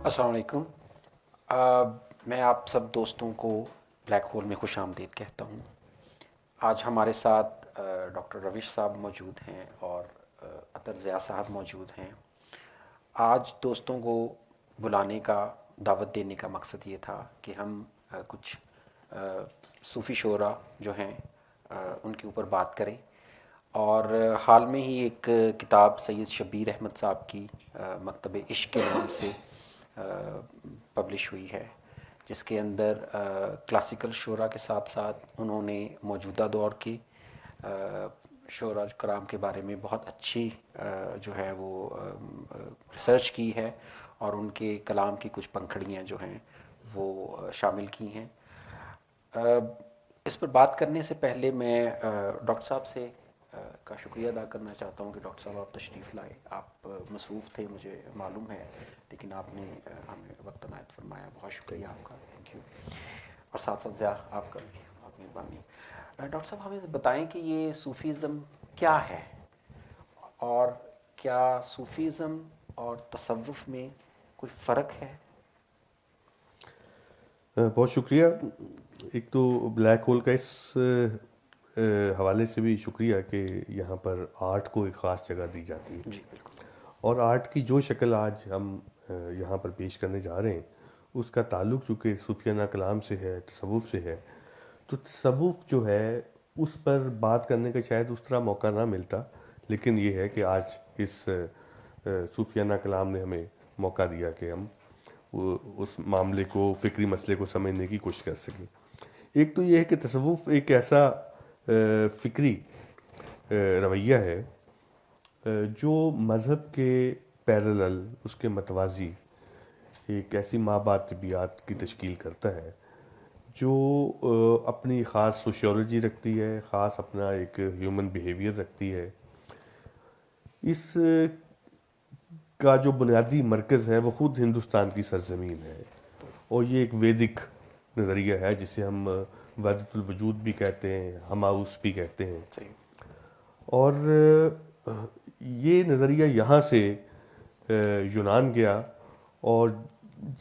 السلام علیکم۔ میں آپ سب دوستوں کو بلیک ہول میں خوش آمدید کہتا ہوں۔ آج ہمارے ساتھ ڈاکٹر روش صاحب موجود ہیں اور عطر ضیاء صاحب موجود ہیں۔ آج دوستوں کو بلانے کا، دعوت دینے کا مقصد یہ تھا کہ ہم کچھ صوفی شعراء جو ہیں ان کے اوپر بات کریں، اور حال میں ہی ایک کتاب سید شبیر احمد صاحب کی مکتب عشق کے نام سے پبلش ہوئی ہے، جس کے اندر کلاسیکل شعراء کے ساتھ ساتھ انہوں نے موجودہ دور کی شعراء کرام کے بارے میں بہت اچھی جو ہے وہ ریسرچ کی ہے، اور ان کے کلام کی کچھ پنکھڑیاں جو ہیں وہ شامل کی ہیں۔ اس پر بات کرنے سے پہلے میں ڈاکٹر صاحب سے کا شکریہ ادا کرنا چاہتا ہوں کہ ڈاکٹر صاحب آپ تشریف لائے۔ آپ مصروف تھے مجھے معلوم ہے، لیکن آپ نے ہمیں وقت عنایت فرمایا، بہت شکریہ آپ کا، تھینک یو۔ اور ساتھ ساتھ ضیاء آپ کا بھی بہت مہربانی۔ ڈاکٹر صاحب ہمیں بتائیں کہ یہ صوفیزم کیا ہے، اور کیا صوفیزم اور تصوف میں کوئی فرق ہے؟ بہت شکریہ۔ ایک تو بلیک ہول کا اس حوالے سے بھی شکریہ کہ یہاں پر آرٹ کو ایک خاص جگہ دی جاتی ہے، جی بالکل۔ اور آرٹ کی جو شکل آج ہم یہاں پر پیش کرنے جا رہے ہیں اس کا تعلق چونکہ صوفیانہ کلام سے ہے، تصوف سے ہے، تو تصوف جو ہے اس پر بات کرنے کا شاید اس طرح موقع نہ ملتا، لیکن یہ ہے کہ آج اس صوفیانہ کلام نے ہمیں موقع دیا کہ ہم اس معاملے کو، فکری مسئلے کو سمجھنے کی کوشش کر سکیں۔ ایک تو یہ ہے کہ تصوف ایک ایسا فکری رویہ ہے جو مذہب کے پیرلل، اس کے متوازی ایک ایسی مابعد طبیعت کی تشکیل کرتا ہے جو اپنی خاص سوشیولوجی رکھتی ہے، خاص اپنا ایک ہیومن بیہیویئر رکھتی ہے۔ اس کا جو بنیادی مرکز ہے وہ خود ہندوستان کی سرزمین ہے، اور یہ ایک ویدک نظریہ ہے جسے ہم وحدت الوجود بھی کہتے ہیں، ہماؤس بھی کہتے ہیں۔ صحیح۔ اور یہ نظریہ یہاں سے یونان گیا، اور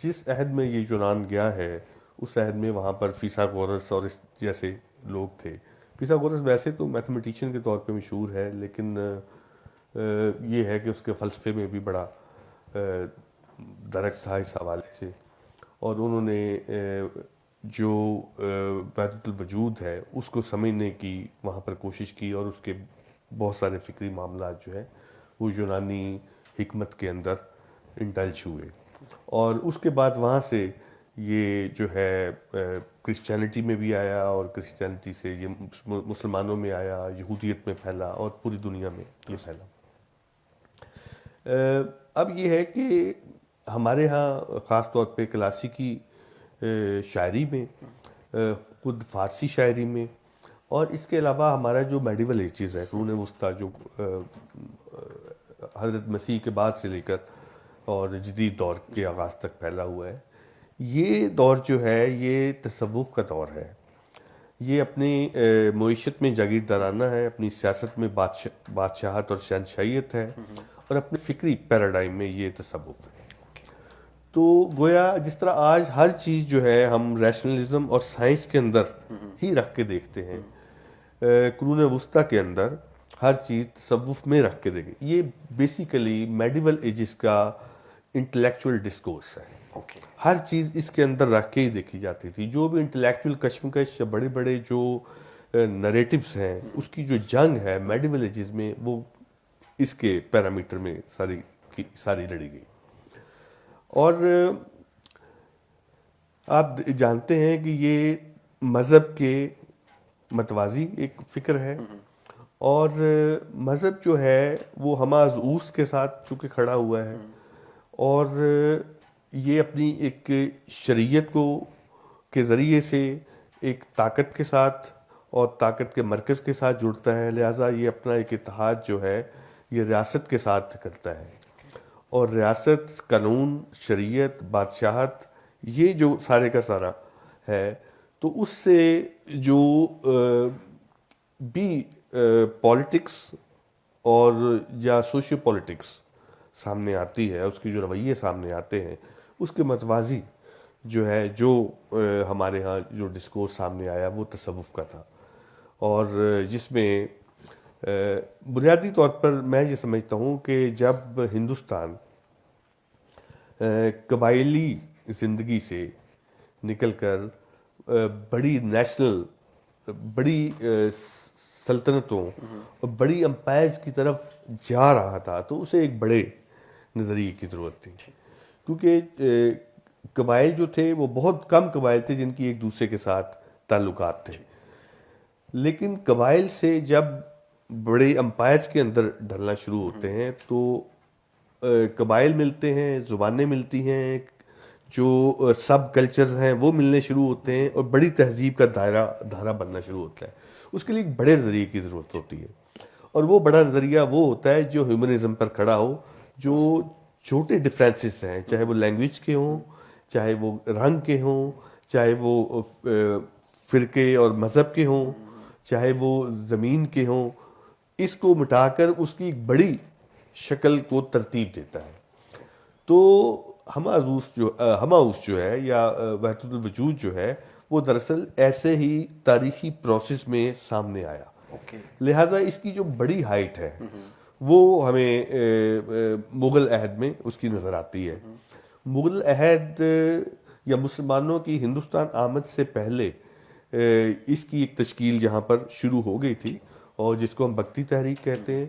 جس عہد میں یہ یونان گیا ہے اس عہد میں وہاں پر فیثاغورس اور اس جیسے لوگ تھے۔ فیثاغورس ویسے تو میتھمیٹیشین کے طور پہ مشہور ہے، لیکن یہ ہے کہ اس کے فلسفے میں بھی بڑا درک تھا اس حوالے سے، اور انہوں نے جو وحدت الوجود ہے اس کو سمجھنے کی وہاں پر کوشش کی، اور اس کے بہت سارے فکری معاملات جو ہیں وہ یونانی حکمت کے اندر انڈلج ہوئے، اور اس کے بعد وہاں سے یہ جو ہے کرسچینٹی میں بھی آیا، اور کرسچینٹی سے یہ مسلمانوں میں آیا، یہودیت میں پھیلا، اور پوری دنیا میں یہ پھیلا۔ اب یہ ہے کہ ہمارے ہاں خاص طور پہ کلاسیکی شاعری میں، خود فارسی شاعری میں، اور اس کے علاوہ ہمارا جو میڈیول ایجز ہے، قرون وسطیٰ، جو حضرت مسیح کے بعد سے لے کر اور جدید دور کے آغاز تک پھیلا ہوا ہے، یہ دور جو ہے یہ تصوف کا دور ہے۔ یہ اپنی معیشت میں جاگیردارانہ ہے، اپنی سیاست میں بادشاہت اور شہنشاہیت ہے، اور اپنے فکری پیراڈائم میں یہ تصوف ہے۔ تو گویا جس طرح آج ہر چیز جو ہے ہم ریشنلزم اور سائنس کے اندر ہی رکھ کے دیکھتے ہیں، قرون وسطیٰ کے اندر ہر چیز تصوف میں رکھ کے دیکھیں۔ یہ بیسیکلی میڈیول ایجز کا انٹلیکچول ڈسکورس ہے۔ اوکے۔ ہر چیز اس کے اندر رکھ کے ہی دیکھی جاتی تھی۔ جو بھی انٹلیکچول کشمکش یا بڑے بڑے جو نریٹیوز ہیں، اس کی جو جنگ ہے میڈیول ایجز میں، وہ اس کے پیرامیٹر میں ساری لڑی گئی۔ اور آپ جانتے ہیں کہ یہ مذہب کے متوازی ایک فکر ہے، اور مذہب جو ہے وہ ہمہ اوس کے ساتھ چونکہ کھڑا ہوا ہے، اور یہ اپنی ایک شریعت کو کے ذریعے سے ایک طاقت کے ساتھ اور طاقت کے مرکز کے ساتھ جڑتا ہے، لہٰذا یہ اپنا ایک اتحاد جو ہے یہ ریاست کے ساتھ کرتا ہے، اور ریاست، قانون، شریعت، بادشاہت، یہ جو سارے کا سارا ہے، تو اس سے جو بھی پالیٹکس اور یا سوشیو پالیٹکس سامنے آتی ہے، اس کی جو رویے سامنے آتے ہیں، اس کے متوازی جو ہے جو ہمارے ہاں جو ڈسکورس سامنے آیا وہ تصوف کا تھا، اور جس میں بنیادی طور پر میں یہ سمجھتا ہوں کہ جب ہندوستان قبائلی زندگی سے نکل کر بڑی نیشنل، بڑی سلطنتوں اور بڑی امپائرز کی طرف جا رہا تھا، تو اسے ایک بڑے نظریے کی ضرورت تھی، کیونکہ قبائل جو تھے وہ بہت کم قبائل تھے جن کی ایک دوسرے کے ساتھ تعلقات تھے، لیکن قبائل سے جب بڑے امپائرز کے اندر ڈھلنا شروع ہوتے ہیں تو قبائل ملتے ہیں، زبانیں ملتی ہیں، جو سب کلچرز ہیں وہ ملنے شروع ہوتے ہیں، اور بڑی تہذیب کا دھارا بننا شروع ہوتا ہے۔ اس کے لیے ایک بڑے نظریے کی ضرورت ہوتی ہے، اور وہ بڑا نظریہ وہ ہوتا ہے جو ہیومنزم پر کھڑا ہو، جو چھوٹے ڈفرینسز ہیں، چاہے وہ لینگویج کے ہوں، چاہے وہ رنگ کے ہوں، چاہے وہ فرقے اور مذہب کے ہوں، چاہے وہ زمین کے ہوں، اس کو مٹا کر اس کی ایک بڑی شکل کو ترتیب دیتا ہے۔ تو ہماؤس جو ہے یا وحدت الوجود جو ہے وہ دراصل ایسے ہی تاریخی پروسیس میں سامنے آیا، لہٰذا اس کی جو بڑی ہائٹ ہے وہ ہمیں مغل عہد میں اس کی نظر آتی ہے۔ مغل عہد یا مسلمانوں کی ہندوستان آمد سے پہلے اس کی ایک تشکیل یہاں پر شروع ہو گئی تھی، اور جس کو ہم بھکتی تحریک کہتے ہیں۔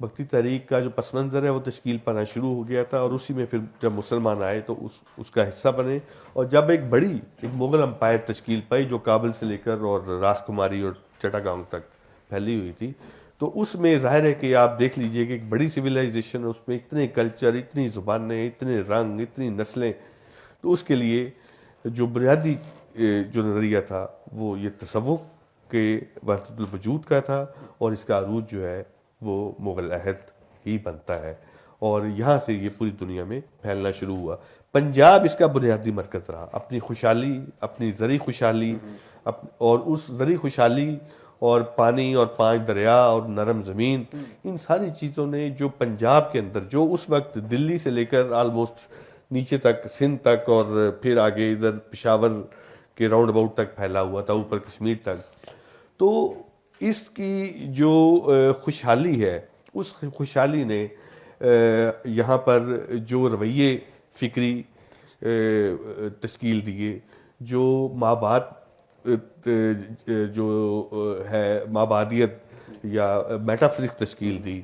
بھکتی تحریک کا جو پس منظر ہے وہ تشکیل پانا شروع ہو گیا تھا، اور اسی میں پھر جب مسلمان آئے تو اس کا حصہ بنے، اور جب ایک مغل امپائر تشکیل پائی جو کابل سے لے کر اور راس کماری اور چٹاگانگ تک پھیلی ہوئی تھی، تو اس میں ظاہر ہے کہ آپ دیکھ لیجئے کہ ایک بڑی سویلائزیشن، اس میں اتنے کلچر، اتنی زبانیں، اتنے رنگ، اتنی نسلیں، تو اس کے لیے جو بنیادی جو نظریہ تھا وہ یہ تصوف کے وحدت الوجود کا تھا، اور اس کا عروج جو ہے وہ مغل عہد ہی بنتا ہے، اور یہاں سے یہ پوری دنیا میں پھیلنا شروع ہوا۔ پنجاب اس کا بنیادی مرکز رہا، اپنی خوشحالی، اپنی زرعی خوشحالی، اور اس زرعی خوشحالی اور پانی اور 5 دریا اور نرم زمین، ان ساری چیزوں نے جو پنجاب کے اندر، جو اس وقت دلی سے لے کر آلموسٹ نیچے تک سندھ تک، اور پھر آگے ادھر پشاور کے راؤنڈ اباؤٹ تک پھیلا ہوا تھا، اوپر کشمیر تک، تو اس کی جو خوشحالی ہے، اس خوشحالی نے یہاں پر جو رویے فکری تشکیل دیے، جو جو ہے مابعدیت یا میٹافزکس تشکیل دی،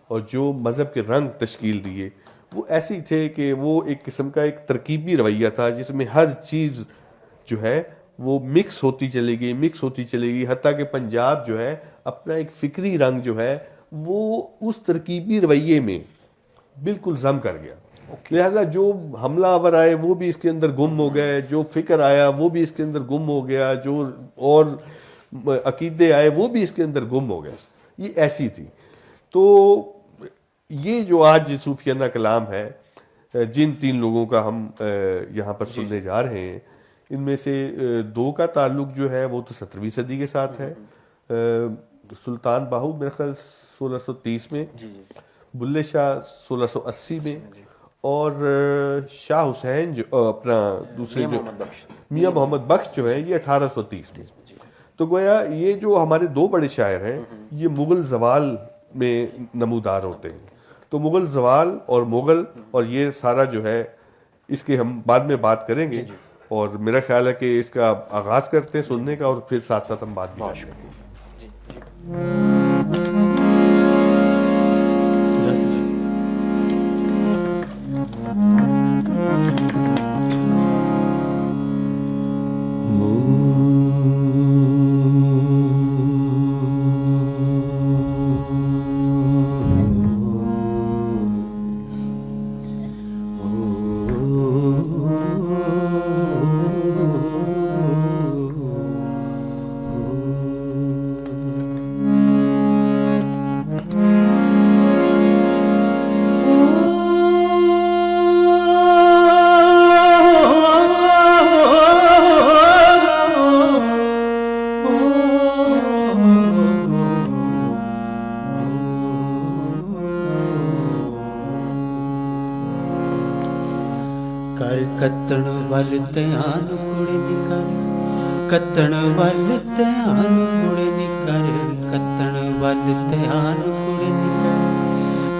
اور جو مذہب کے رنگ تشکیل دیے، وہ ایسے تھے کہ وہ ایک قسم کا ایک ترکیبی رویہ تھا جس میں ہر چیز جو ہے وہ مکس ہوتی چلے گئی، حتیٰ کہ پنجاب جو ہے اپنا ایک فکری رنگ جو ہے وہ اس ترکیبی رویے میں بالکل ضم کر گیا، لہذا جو حملہ آور آئے وہ بھی اس کے اندر گم ہو گئے، جو فکر آیا وہ بھی اس کے اندر گم ہو گیا، جو اور عقیدے آئے وہ بھی اس کے اندر گم ہو گئے، یہ ایسی تھی۔ تو یہ جو آج صوفیانہ کلام ہے، جن 3 لوگوں کا ہم یہاں پر سننے جا رہے ہیں، ان میں سے 2 کا تعلق جو ہے وہ تو 17ویں صدی کے ساتھ ہے۔ سلطان باہو میرے خیال 1630 میں، بلے شاہ 1680 میں، اور شاہ حسین جو اپنا دوسرے جو میاں محمد بخش جو ہے یہ 1830 میں۔ تو گویا یہ جو ہمارے 2 بڑے شاعر ہیں یہ مغل زوال میں نمودار ہوتے ہیں، تو مغل زوال اور مغل، اور یہ سارا جو ہے اس کے ہم بعد میں بات کریں گے، اور میرا خیال ہے کہ اس کا آغاز کرتے ہیں سننے کا، اور پھر ساتھ ساتھ ہم بات بھی کریں گے۔ ਕਰ ਕੱਤਣ ਵੱਲ ਧਿਆਨ ਕੁੜੇ ਨੀ ਕਰ, ਕੱਤਣ ਵੱਲ ਧਿਆਨ ਕੁੜੇ ਨੀ ਕਰ, ਕੱਤਣ ਵੱਲ ਧਿਆਨ ਕੁੜੇ ਨੀ ਕਰ,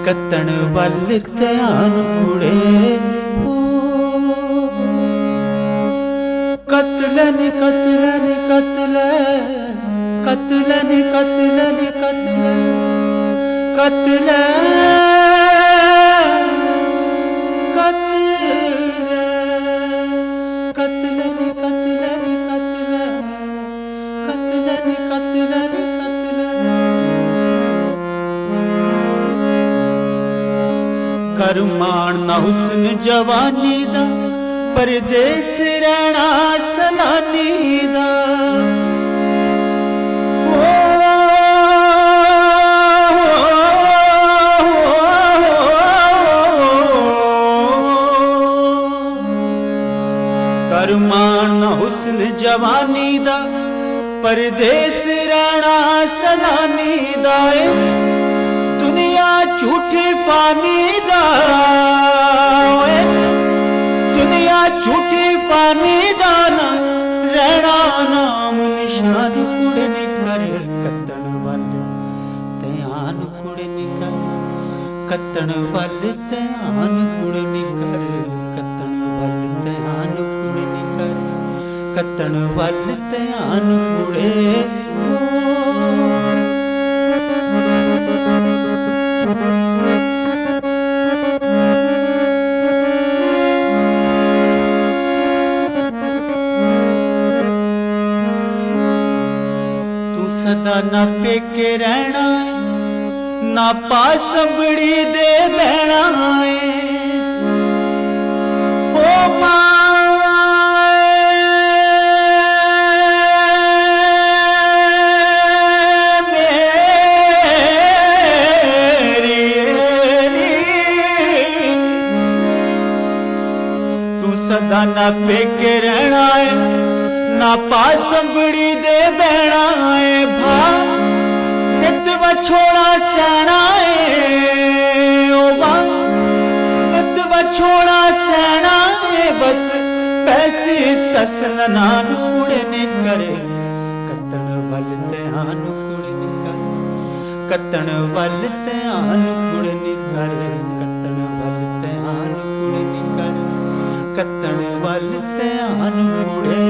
ਕੱਤਣ ਵੱਲ ਧਿਆਨ ਕੁੜੇ। ਕਤਲਨ ਕਤਲਨ ਕਤਲੇ, ਕਤਲਨ ਕਤਲਨ ਕਤਲੇ, ਕਤਲੇ ਕਰ ਮਾਣ ਨਾ ਹੁਸਨ ਜਵਾਨੀ ਦਾ, ਪਰਦੇਸ ਰਹਿਣਾ ਸਲਾਨੀ ਦਾ। ਕਰ ਮਾਣ ਨਾ ਹੁਸਨ ਜਵਾਨੀ ਦਾ, ਪਰਦੇਸ ਰਹਿਣਾ ਸਲਾਨੀ ਦਾ। ਇਸ ਦੁਨੀਆ ਝੂਠੀ ਫਾਨੀ ਦਾ, ਇਸ ਦੁਨੀਆ ਝੂਠੀ ਫਾਨੀ ਦਾ ਨਾ ਰਹਿਣਾ ਨਾਮ ਨਿਸ਼ਾਨ ਕੁੜੇ ਨੀ ਕਰ, ਕੱਤਣ ਵੱਲ ਧਿਆਨ ਕੁੜੇ ਨੀ ਕਰ, ਕੱਤਣ ਵੱਲ ਧਿਆਨ ਕੁੜੇ ਨੀ ਕਰ, ਕੱਤਣ ਵੱਲ ਧਿਆਨ ਕੁੜੇ ਨੀ ਕਰ, ਕੱਤਣ ਵੱਲ ਧਿਆਨ ਕੁੜੇ। ਤੂੰ ਸਦਾ ਨਾ ਪੇਕੇ ਰਹਿਣਾ, ਨਾ ਪਾਸ ਸੰਭੜੀ ਦੇ ਬਹਿਣਾ ਏ। ਓ ਮਾਂ ਸਦਾ ਨਾ ਪੇਕੇ ਰਹਿਣਾ ਏ, ਨਾ ਪਾਸ ਸੰਭੜੀ ਦੇ ਬਹਿਣਾ ਏ। ਭਾ ਨਿਤ ਵਛੋੜਾ ਸਹਿਣਾ ਏ, ਓ ਵਾ ਨਿਤ ਵਛੋੜਾ ਸਹਿਣਾ ਏ। ਬਸ ਪੈਸੇ ਸੱਸ ਨਨਾਣ ਕੁੜੇ ਨੀ ਕਰੇ, ਕੱਤਣ ਵੱਲ ਧਿਆਨ ਕੁੜੇ ਨੀ ਕਰ, ਕੱਤਣ ਵੱਲ ਧਿਆਨ ਕੁੜੇ ਨੀ ਕਰ, ਕੱਤਣ ਵੱਲ ਧਿਆਨ ਕੁੜੇ ਨੀ ਕਰ, ਕੱਤਣ ਵੱਲ ਧਿਆਨ ਕੁੜੇ।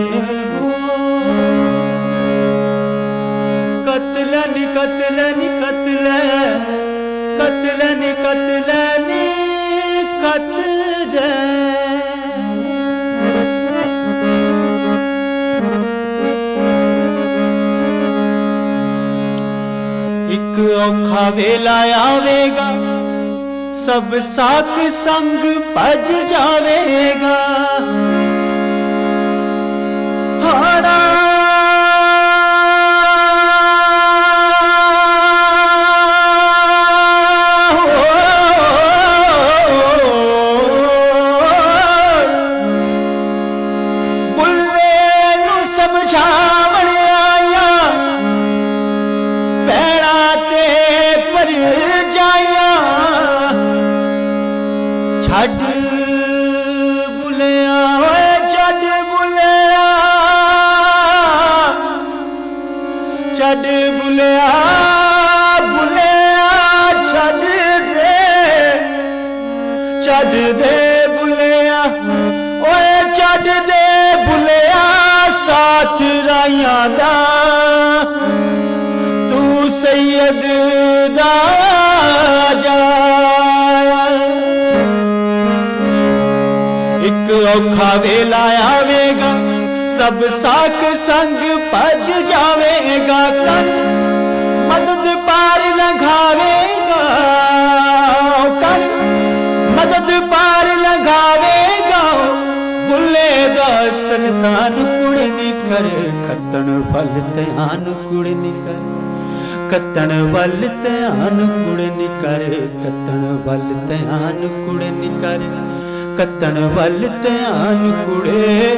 ਕਤਲਨ ਕਤਲਨ ਕਤਲੇ, ਕਤਲਨ ਕਤਲਨ ਕਤਲੇ। ਇੱਕ ਔਖਾ ਵੇਲਾ ਆਵੇਗਾ, ਸਭ ਸਾਕ ਸੰਗ ਭਜ ਜਾਵੇਗਾ। ਹਾੜਾ ਬੁੱਲੇ ਨੂੰ ਸਮਝਾਵਣ ਆਇਆ, ਪੈੜਾਂ ਤੇ ਪਰ ਜਾਇਆ। ਛੱਡ ਬੁਲਿਆ ਓਏ ਛੱਡ ਬੁਲਿਆ, ਛੱਡ ਬੁਲਿਆ ਬੁਲਿਆ, ਛੱਡ ਦੇ, ਛੱਡ ਦੇ ਬੁਲਿਆ ਓਏ ਛੱਡ ਦੇ ਬੁਲਿਆ। ਸਾਥ ਰਾਈਆਂ ਦਾ ਤੂੰ ਸੈਯਦ ਦਾ ਜਾ। ਇੱਕ ਔਖਾ ਵੇਲਾ ਆਵੇਗਾ, ਸਭ ਸਾਕ ਸੰਗ ਭਜ ਜਾਵੇਗਾ। ਕਰ ਮਦਦ ਪਾਰ ਲੰਘਾਵੇਗਾ, ਕਰ ਮਦਦ ਪਾਰ ਲੰਘਾਵੇਗਾ। ਬੁੱਲੇ ਦਾ ਸੰਤਾਨ ਕੁੜੇ ਨੀ ਕਰ, ਕੱਤਣ ਵੱਲ ਧਿਆਨ ਕੁੜੇ ਨੀ ਕਰ, ਕੱਤਣ ਵੱਲ ਧਿਆਨ ਕੁੜੇ ਨੀ ਕਰ, ਕੱਤਣ ਵੱਲ ਧਿਆਨ ਕੁੜੇ ਨੀ ਕਰ, ਕੱਤਣ ਵੱਲ ਧਿਆਨ ਕੁੜੇ।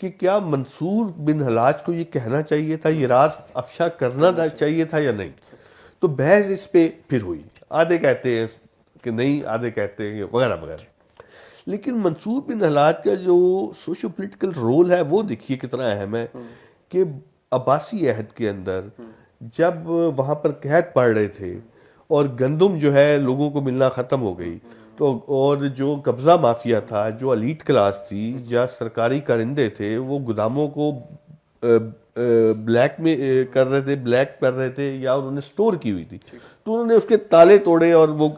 کہ کیا منصور بن حلاج کو یہ کہنا چاہیے تھا, یہ راز افشا کرنا چاہیے تھا یا نہیں. تو بحث اس پہ پھر ہوئی, آدھے کہتے ہیں کہ نہیں, آدھے کہتے ہیں وغیرہ وغیرہ. لیکن منصور بن حلاج کا جو سوشو پولیٹیکل رول ہے وہ دیکھیے کتنا اہم ہے کہ عباسی عہد کے اندر جب وہاں پر قحط پڑ رہے تھے اور گندم جو ہے لوگوں کو ملنا ختم ہو گئی, تو اور جو قبضہ مافیا تھا, جو الیٹ کلاس تھی یا سرکاری کارندے تھے, وہ گوداموں کو بلیک میں کر رہے تھے, بلیک کر رہے تھے یا انہوں نے سٹور کی ہوئی تھی, تو انہوں نے اس کے تالے توڑے, اور وہ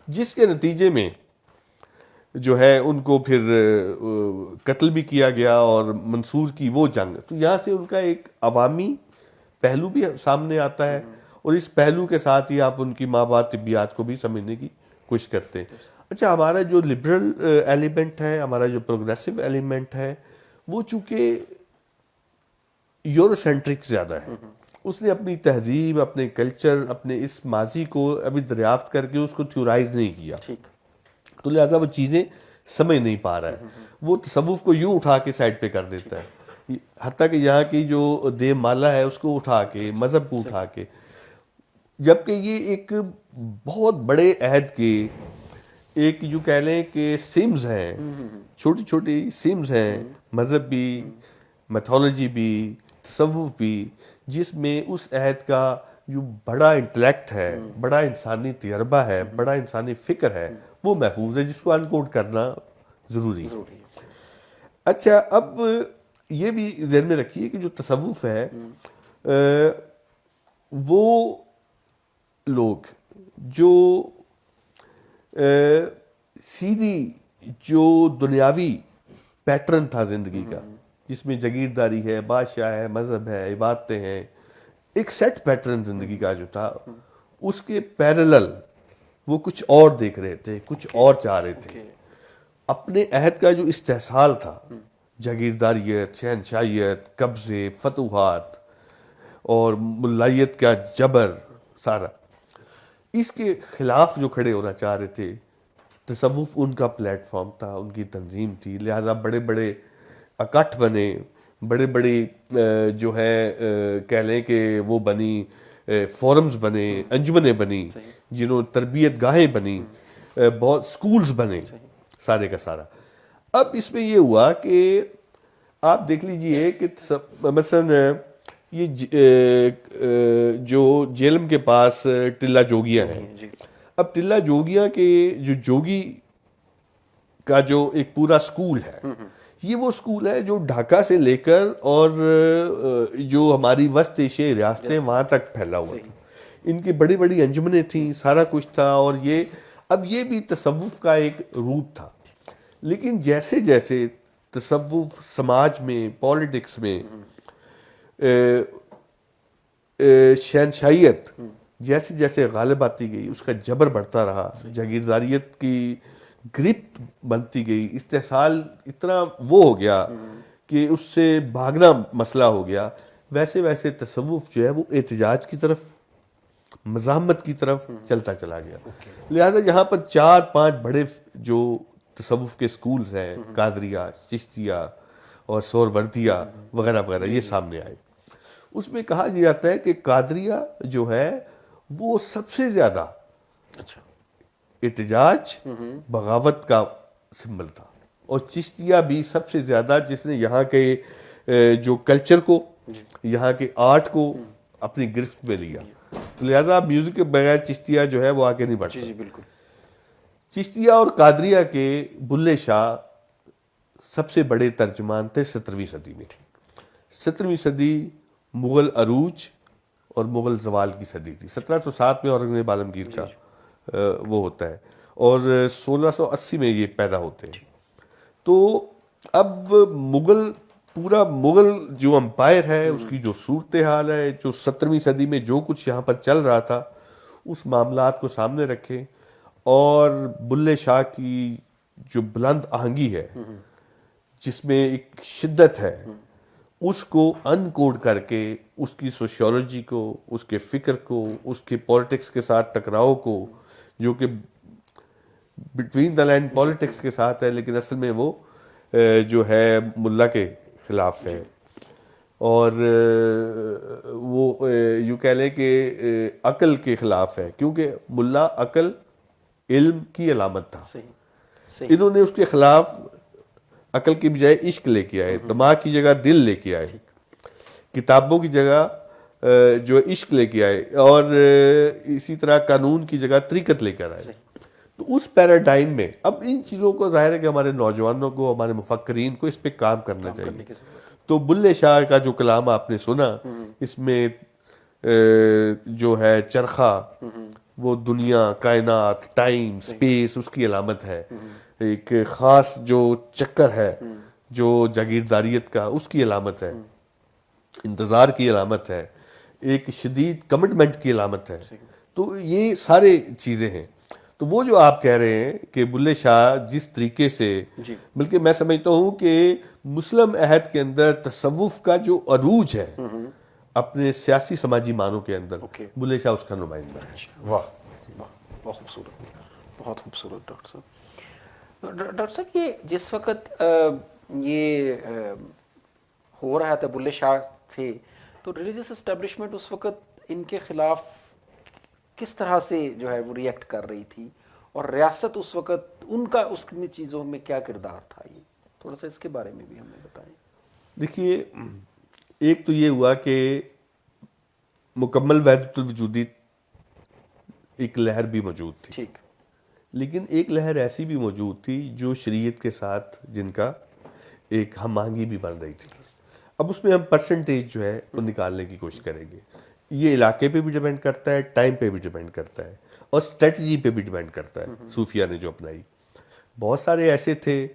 جس کے نتیجے میں جو ہے ان کو پھر قتل بھی کیا گیا اور منصور کی وہ جنگ. تو یہاں سے ان کا ایک عوامی پہلو بھی سامنے آتا ہے, اور اس پہلو کے ساتھ ہی آپ ان کی مابعد طبیعات کو بھی سمجھنے کی کوشش کرتے ہیں. اچھا, ہمارا جو لبرل ایلیمنٹ ہے, ہمارا جو پروگریسو ایلیمنٹ ہے, وہ چونکہ یورو سینٹرک زیادہ ہے, اس نے اپنی تہذیب, اپنے کلچر, اپنے اس ماضی کو ابھی دریافت کر کے اس کو تھیورائز نہیں کیا, تو لہٰذا وہ چیزیں سمجھ نہیں پا رہا ہے. وہ تصوف کو یوں اٹھا کے سائڈ پہ کر دیتا ہے, حتیٰ کہ یہاں کی جو دیو مالا ہے اس کو اٹھا کے, مذہب کو اٹھا کے, جبکہ یہ ایک بہت بڑے عہد کے ایک جو کہہ لیں کہ سمز ہیں, چھوٹی چھوٹی سمز ہیں, مذہب بھی, میتھولوجی بھی, تصوف بھی, جس میں اس عہد کا جو بڑا انٹلیکٹ ہے, بڑا انسانی تجربہ ہے, بڑا انسانی فکر ہے, وہ محفوظ ہے, جس کو انکوڈ کرنا ضروری ہے. اچھا, اب یہ بھی ذہن میں رکھیے کہ جو تصوف ہے وہ لوگ جو سیدھی جو دنیاوی پیٹرن تھا زندگی کا, جس میں جگیرداری ہے, بادشاہ ہے, مذہب ہے, عبادتیں ہیں, ایک سیٹ پیٹرن زندگی کا جو تھا, اس کے پیرلل وہ کچھ اور دیکھ رہے تھے, کچھ اور چاہ رہے تھے. اپنے عہد کا جو استحصال تھا, جاگیرداریت, شہنشاہیت, قبضے, فتوحات اور ملائیت کا جبر, سارا اس کے خلاف جو کھڑے ہونا چاہ رہے تھے, تصوف ان کا پلیٹ فارم تھا, ان کی تنظیم تھی. لہٰذا بڑے بڑے اکٹھ بنے, بڑے بڑی جو ہے کہہ لیں کہ وہ بنی, فورمز بنے, انجمنیں بنی, جنہوں تربیت گاہیں بنی, بہت سکولز بنے, سارے کا سارا. اب اس میں یہ ہوا کہ آپ دیکھ لیجئے کہ مثلا یہ جو جیلم کے پاس ٹلہ جوگیاں ہیں, اب ٹلہ جوگیاں کے جو جوگی کا جو ایک پورا سکول ہے, یہ وہ سکول ہے جو ڈھاکہ سے لے کر اور جو ہماری وسط ایشیائی ریاستیں وہاں تک پھیلا ہوا تھا. ان کی بڑی بڑی انجمنیں تھیں, سارا کچھ تھا, اور یہ اب یہ بھی تصوف کا ایک روپ تھا. لیکن جیسے جیسے تصوف سماج میں, پولیٹکس میں, شہنشاہیت جیسے جیسے غالب آتی گئی, اس کا جبر بڑھتا رہا, جاگیرداریت کی گرپ بنتی گئی, استحصال اتنا وہ ہو گیا کہ اس سے بھاگنا مسئلہ ہو گیا, ویسے ویسے تصوف جو ہے وہ احتجاج کی طرف, مزاحمت کی طرف چلتا چلا گیا. لہذا یہاں پر 4-5 بڑے جو تصوف کے سکولز ہیں, قادریہ, چشتیہ اور سہروردیہ وغیرہ وغیرہ, یہ سامنے آئے. اس میں کہا جاتا ہے کہ قادریہ جو ہے وہ سب سے زیادہ احتجاج, بغاوت کا سمبل تھا, اور چشتیہ بھی سب سے زیادہ جس نے یہاں کے جو کلچر کو, یہاں کے آرٹ کو اپنی گرفت میں لیا. لہذا میوزک کے بغیر چشتیہ جو ہے وہ آگے نہیں بڑھتا. جی بالکل. چشتیہ اور قادریہ کے بلے شاہ سب سے بڑے ترجمان تھے 17ویں صدی میں. 17ویں صدی مغل عروج اور مغل زوال کی صدی تھی. 1707 میں اورنگزیب عالمگیر کا وہ ہوتا ہے, اور 1680 میں یہ پیدا ہوتے ہیں. تو اب مغل, پورا مغل جو امپائر ہے, اس کی جو صورتحال ہے, جو 17ویں صدی میں جو کچھ یہاں پر چل رہا تھا, اس معاملات کو سامنے رکھے, اور بلے شاہ کی جو بلند آہنگی ہے, جس میں ایک شدت ہے, اس کو ان کوڈ کر کے اس کی سوشیولوجی کو, اس کے فکر کو, اس کے پولیٹکس کے ساتھ ٹکراؤ کو, جو کہ بٹوین دا لائن پولیٹکس کے ساتھ ہے, لیکن اصل میں وہ جو ہے ملا کے خلاف ہے، اور وہ یوں کہہ لیں کہ عقل کے خلاف ہے، کیونکہ ملا عقل علم کی علامت تھا، صحیح انہوں نے اس کے خلاف عقل کی بجائے عشق لے کے آئے، دماغ کی جگہ دل لے کے آئے، کتابوں کی جگہ جو عشق لے کے آئے، اور اسی طرح قانون کی جگہ طریقت لے کر آئے۔ تو اس پیراڈائم میں اب ان چیزوں کو ظاہر ہے کہ ہمارے نوجوانوں کو، ہمارے مفکرین کو اس پہ کام کرنا چاہیے۔ تو بلے شاہ کا جو کلام آپ نے سنا، اس میں جو ہے چرخہ، وہ دنیا، کائنات، ٹائم، سپیس، اس کی علامت ہے، ایک خاص جو چکر ہے جو جاگیرداریت کا، اس کی علامت ہے، انتظار کی علامت ہے، ایک شدید کمٹمنٹ کی علامت ہے۔ تو یہ سارے چیزیں ہیں۔ تو وہ جو آپ کہہ رہے ہیں کہ بلے شاہ جس طریقے سے، بلکہ میں سمجھتا ہوں کہ مسلم عہد کے اندر تصوف کا جو عروج ہے اپنے سیاسی سماجی معنوں کے اندر، بلے شاہ اس کا نمائندہ ہے۔ واہ واہ، بہت خوبصورت، بہت خوبصورت ڈاکٹر صاحب۔ ڈاکٹر صاحب یہ جس وقت یہ ہو رہا تھا، بلے شاہ تھے، تو ریلیجیس اسٹیبلشمنٹ اس وقت ان کے خلاف کس طرح سے جو ہے وہ ریئیکٹ کر رہی تھی، اور ریاست اس وقت ان کا اس میں چیزوں میں کیا کردار تھا؟ یہ تھوڑا سا اس کے بارے میں بھی ہمیں بتائیں۔ دیکھیے، ایک تو یہ ہوا کہ مکمل وحدت الوجودی ایک لہر بھی موجود تھی، ٹھیک، لیکن ایک لہر ایسی بھی موجود تھی جو شریعت کے ساتھ جن کا ایک ہم آہنگی بھی بن رہی تھی۔ اب اس میں ہم پرسنٹیج جو ہے وہ نکالنے کی کوشش کریں گے۔ یہ علاقے پہ بھی ڈیپینڈ کرتا ہے، ٹائم پہ بھی ڈیپینڈ کرتا ہے، اور اسٹریٹجی پہ بھی ڈیپینڈ کرتا ہے صوفیہ نے جو اپنائی۔ بہت سارے ایسے تھے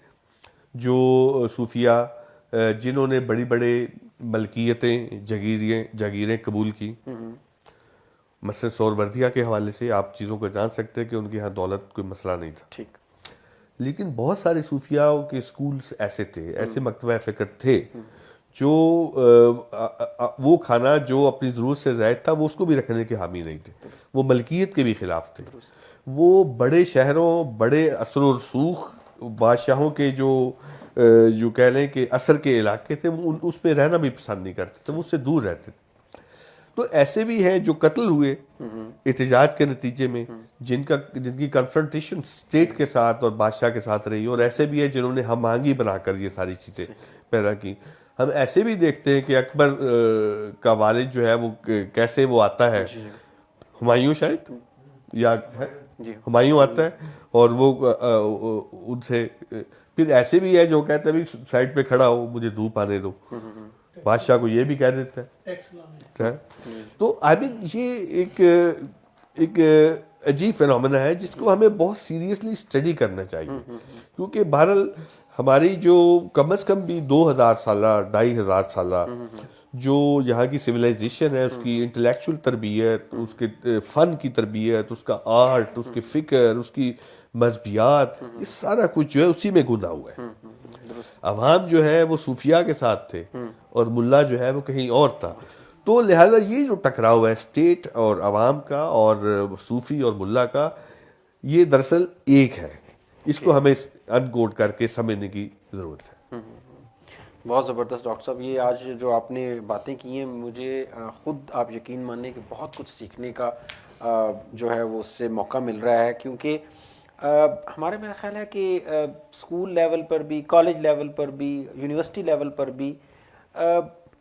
جو صوفیہ جنہوں نے بڑی بڑے ملکیتیں، جاگیریں قبول کی، مثلا سہروردیہ کے حوالے سے آپ چیزوں کو جان سکتے ہیں کہ ان کے ہاں دولت کوئی مسئلہ نہیں تھا، ٹھیک، لیکن بہت سارے صوفیاء کے اسکولز ایسے تھے، ایسے مکتبہ فکر تھے جو وہ کھانا جو اپنی ضرورت سے زائد تھا وہ اس کو بھی رکھنے کے حامی نہیں تھے، وہ ملکیت کے بھی خلاف تھے، وہ بڑے شہروں، بڑے اثر و رسوخ بادشاہوں کے جو کہہ لیں کہ اثر کے علاقے تھے، وہ اس پہ رہنا بھی پسند نہیں کرتے تھے، وہ اس سے دور رہتے تھے۔ تو ایسے بھی ہیں جو قتل ہوئے احتجاج کے نتیجے میں، جن کی کنفرنٹیشن اسٹیٹ کے ساتھ اور بادشاہ کے ساتھ رہی، اور ایسے بھی ہیں جنہوں نے ہم آہنگی بنا کر یہ ساری چیزیں پیدا کی۔ ہم ایسے بھی دیکھتے ہیں کہ اکبر کا والد جو ہے وہ کیسے وہ آتا ہے، ہمایوں شاید یا ہمایوں آتا ہے، اور وہ ان سے پھر ایسے بھی ہے جو کہتے ہیں سائڈ پہ کھڑا ہو، مجھے دھوپ آنے دو، بادشاہ کو یہ بھی کہہ دیتا ہے۔ تو آئی مین یہ ایک عجیب فینومینا ہے جس کو ہمیں بہت سیریسلی اسٹڈی کرنا چاہیے، کیونکہ بہرحال ہماری جو کم از کم بھی 2000 سالہ 2500 سالہ جو یہاں کی سویلائزیشن ہے، اس کی انٹلیکچول تربیت، اس کے فن کی تربیت، اس کا آرٹ، اس کے فکر، اس کی مذہبیات، یہ سارا کچھ جو ہے اسی میں گندا ہوا ہے۔ عوام جو ہے وہ صوفیاء کے ساتھ تھے، اور ملا جو ہے وہ کہیں اور تھا۔ تو لہٰذا یہ جو ٹکراؤ ہے اسٹیٹ اور عوام کا اور صوفی اور ملا کا، یہ دراصل ایک ہے، اس کو ہمیں انکوڈ کر کے سمجھنے کی ضرورت ہے۔ بہت زبردست ڈاکٹر صاحب، یہ آج جو آپ نے باتیں کی ہیں، مجھے خود آپ یقین ماننے کہ بہت کچھ سیکھنے کا جو ہے وہ اس سے موقع مل رہا ہے، کیونکہ ہمارے میرا خیال ہے کہ اسکول لیول پر بھی، کالج لیول پر بھی، یونیورسٹی لیول پر بھی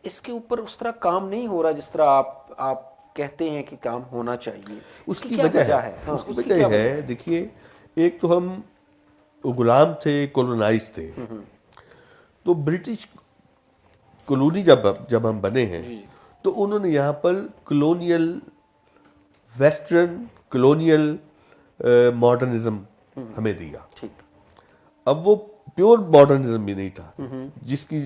اس کے اوپر اس طرح کام نہیں ہو رہا جس طرح آپ کہتے ہیں کہ کام ہونا چاہیے۔ اس کی وجہ ہے، اس کی وجہ ہے، دیکھیے، ایک تو ہم غلام تھے، کولونائز تھے، تو برٹش کالونی جب ہم بنے ہیں تو انہوں نے یہاں پر کلونیل، ویسٹرن کلونیل ماڈرنزم ہمیں دیا۔ اب وہ پیور ماڈرنزم بھی نہیں تھا، جس کی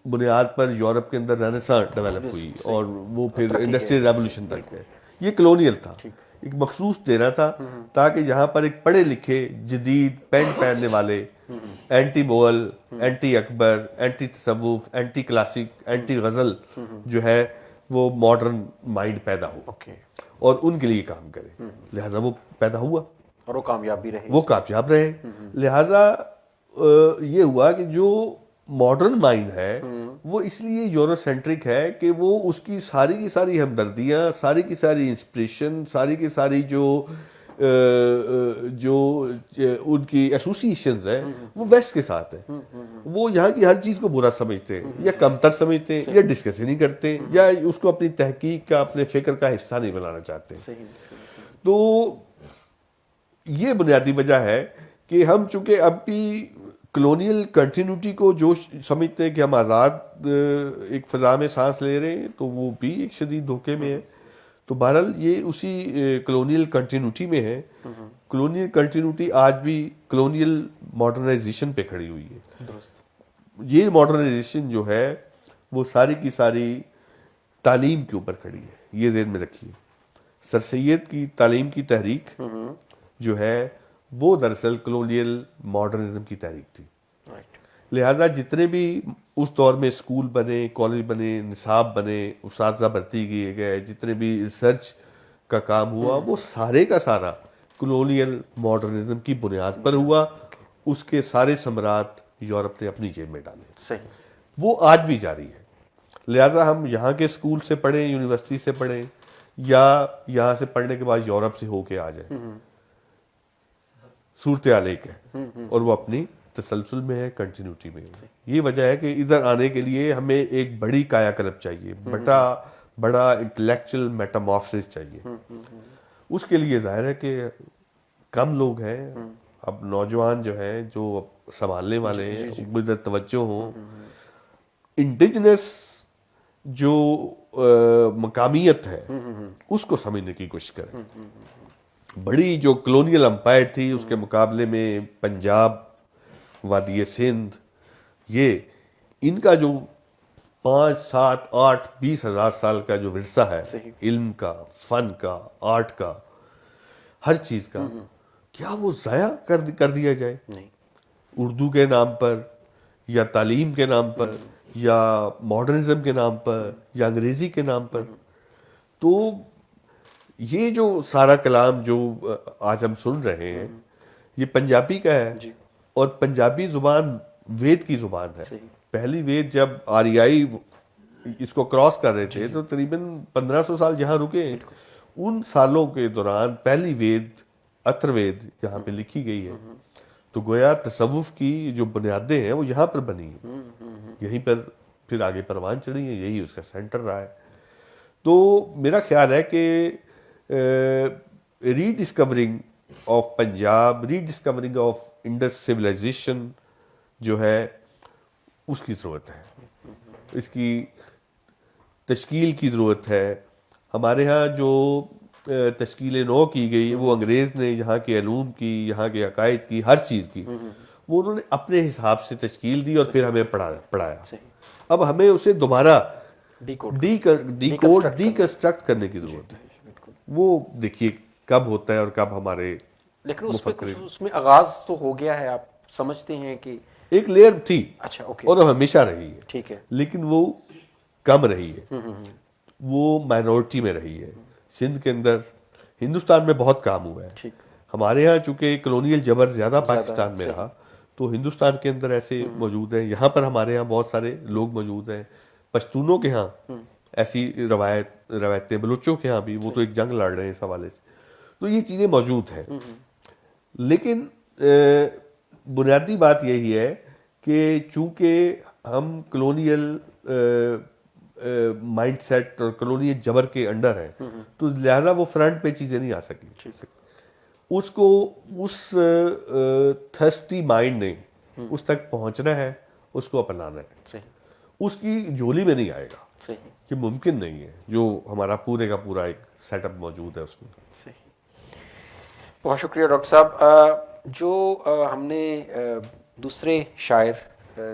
بنیاد پر یورپ کے اندر رینیساں ڈیولپ ہوئی اور وہ پھر انڈسٹریل ریولوشن تک ہے۔ یہ کلونیل تھا، ایک مخصوص دینا تھا تاکہ یہاں پر ایک پڑھے لکھے، جدید پینٹ پہننے والے، اینٹی مغل، اینٹی اکبر، اینٹی تصوف، اینٹی کلاسک، اینٹی غزل جو ہے وہ ماڈرن مائنڈ پیدا ہو اور ان کے لیے کام کرے۔ لہٰذا وہ پیدا ہوا اور وہ کامیاب بھی رہے، وہ کامیاب رہے۔ لہٰذا یہ ہوا کہ جو ماڈرن مائنڈ ہے وہ اس لیے یورو سینٹرک ہے کہ وہ اس کی ساری ہمدردیاں، ساری کی ساری انسپریشن، ساری کی ساری جو ان کی ایسوسیشنز ہیں وہ ویسٹ کے ساتھ ہیں. وہ یہاں کی ہر چیز کو برا سمجھتے ہیں یا کمتر سمجھتے ہیں یا ڈسکس نہیں کرتے یا اس کو اپنی تحقیق کا، اپنے فکر کا حصہ نہیں بنانا چاہتے. تو یہ بنیادی وجہ ہے کہ ہم چونکہ اب بھی کلونیل کنٹینیوٹی کو جو سمجھتے ہیں کہ ہم آزاد ایک فضا میں سانس لے رہے ہیں، تو وہ بھی ایک شدید دھوکے میں ہے. تو بہرحال یہ اسی کلونیل کنٹینیوٹی میں ہے. کلونیل کنٹینیوٹی آج بھی کلونیل ماڈرنائزیشن پہ کھڑی ہوئی ہے. یہ ماڈرنائزیشن جو ہے وہ ساری کی ساری تعلیم کے اوپر کھڑی ہے. یہ ذہن میں رکھیے، سر سید کی تعلیم کی تحریک جو ہے وہ دراصل کلونیل ماڈرنزم کی تحریک تھی. لہذا جتنے بھی اس دور میں اسکول بنے، کالج بنے، نصاب بنے، اساتذہ بھرتی کیے گئے، جتنے بھی ریسرچ کا کام ہوا، وہ سارے کا سارا کلونیل ماڈرنزم کی بنیاد پر ہوا. اس کے سارے ثمرات یورپ نے اپنی جیب میں ڈالے. وہ آج بھی جاری ہے. لہذا ہم یہاں کے اسکول سے پڑھیں، یونیورسٹی سے پڑھیں، یا یہاں سے پڑھنے کے بعد یورپ سے ہو کے آ جائیں، صورتحال ایک ہے اور وہ اپنی تسلسل میں ہے، کنٹینیوٹی میں ہے. یہ وجہ ہے کہ ادھر آنے کے لیے ہمیں ایک بڑی کایا کلپ چاہیے، بڑا انٹلیکچوئل میٹامورفسس چاہیے. اس کے لیے ظاہر ہے کہ کم لوگ ہیں. اب نوجوان جو ہیں، جو سنبھالنے والے ہیں، ادھر توجہ ہوں، انڈیجنس جو مقامیت ہے اس کو سمجھنے کی کوشش کریں. بڑی جو کلونیل امپائر تھی اس کے مقابلے میں پنجاب، وادی سندھ، یہ ان کا جو 5 7 8 20 ہزار سال کا جو ورثہ ہے علم کا، فن کا، آرٹ کا، ہر چیز کا، کیا وہ ضائع کر دیا جائے اردو کے نام پر یا تعلیم کے نام پر یا ماڈرنزم کے نام پر یا انگریزی کے نام پر؟ تو یہ جو سارا کلام جو آج ہم سن رہے ہیں یہ پنجابی کا ہے، اور پنجابی زبان وید کی زبان ہے. پہلی وید جب آریائی اس کو کراس کر رہے تھے تو تقریباً 1500 سال جہاں رکے، ان سالوں کے دوران پہلی وید اتر وید یہاں پہ لکھی گئی ہے. تو گویا تصوف کی جو بنیادیں ہیں وہ یہاں پر بنی ہیں، یہیں پر پھر آگے پروان چڑھی ہیں، یہی اس کا سینٹر رہا ہے. تو میرا خیال ہے کہ rediscovering of Punjab, rediscovering of Indus civilisation جو ہے اس کی ضرورت ہے، اس کی تشکیل کی ضرورت ہے. ہمارے ہاں جو تشکیل نو کی گئی وہ انگریز نے یہاں کے علوم کی، یہاں کے عقائد کی، ہر چیز کی، وہ انہوں نے اپنے حساب سے تشکیل دی اور پھر ہمیں پڑھایا. اب ہمیں اسے دوبارہ ڈیکنسٹرکٹ کرنے کی ضرورت ہے. وہ دیکھیے کب ہوتا ہے اور کب ہمارے، لیکن اس میں آغاز تو ہو گیا ہے. آپ سمجھتے ہیں کہ ایک لیئر تھی اچھا اوکے اور ہمیشہ رہی ہے، ٹھیک ہے، لیکن وہ کم رہی ہے، وہ مائنورٹی میں رہی ہے. سندھ کے اندر، ہندوستان میں بہت کام ہوا ہے. ہمارے ہاں چونکہ کلونیل جبر زیادہ پاکستان میں رہا تو ہندوستان کے اندر ایسے موجود ہیں. یہاں پر ہمارے ہاں بہت سارے لوگ موجود ہیں. پشتونوں کے ہاں ایسی روایتیں، بلوچوں کے ہاں بھی، وہ تو ایک جنگ لڑ رہے ہیں اس حوالے سے. تو یہ چیزیں موجود ہیں، لیکن بنیادی بات یہی ہے کہ چونکہ ہم کلونیل مائنڈ سیٹ اور کلونیل جبر کے انڈر ہیں تو لہذا وہ فرنٹ پہ چیزیں نہیں آ سکی. اس کو اس تھرسٹی مائنڈ نے اس تک پہنچنا ہے، اس کو اپنانا ہے. اس کی جھولی میں نہیں آئے گا، یہ ممکن نہیں ہے جو ہمارا پورے کا پورا ایک سیٹ اپ موجود ہے اس میں. بہت شکریہ ڈاکٹر صاحب. جو ہم نے دوسرے شاعر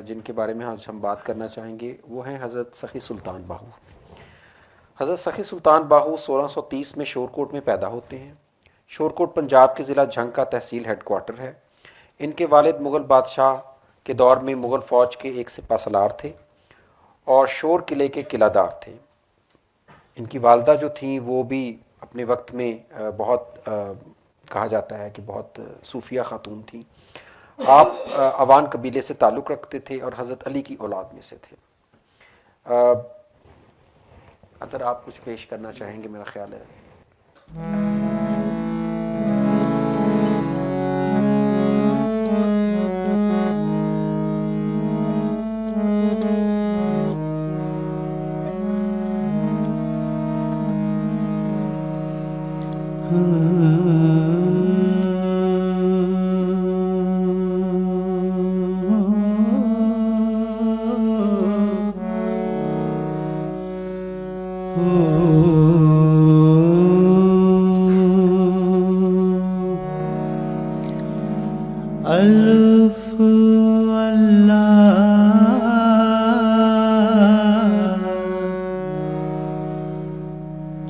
جن کے بارے میں آج ہم بات کرنا چاہیں گے وہ ہیں حضرت سخی سلطان باہو. حضرت سخی سلطان باہو 1630 میں شورکوٹ میں پیدا ہوتے ہیں. شورکوٹ پنجاب کے ضلع جھنگ کا تحصیل ہیڈ کوارٹر ہے. ان کے والد مغل بادشاہ کے دور میں مغل فوج کے ایک سپہ سالار تھے اور شور قلعے کے قلعہ دار تھے. ان کی والدہ جو تھیں وہ بھی اپنے وقت میں بہت کہا جاتا ہے کہ بہت صوفیہ خاتون تھیں آپ عوان قبیلے سے تعلق رکھتے تھے اور حضرت علی کی اولاد میں سے تھے. اگر آپ کچھ پیش کرنا چاہیں گے میرا خیال ہے. الف اللہ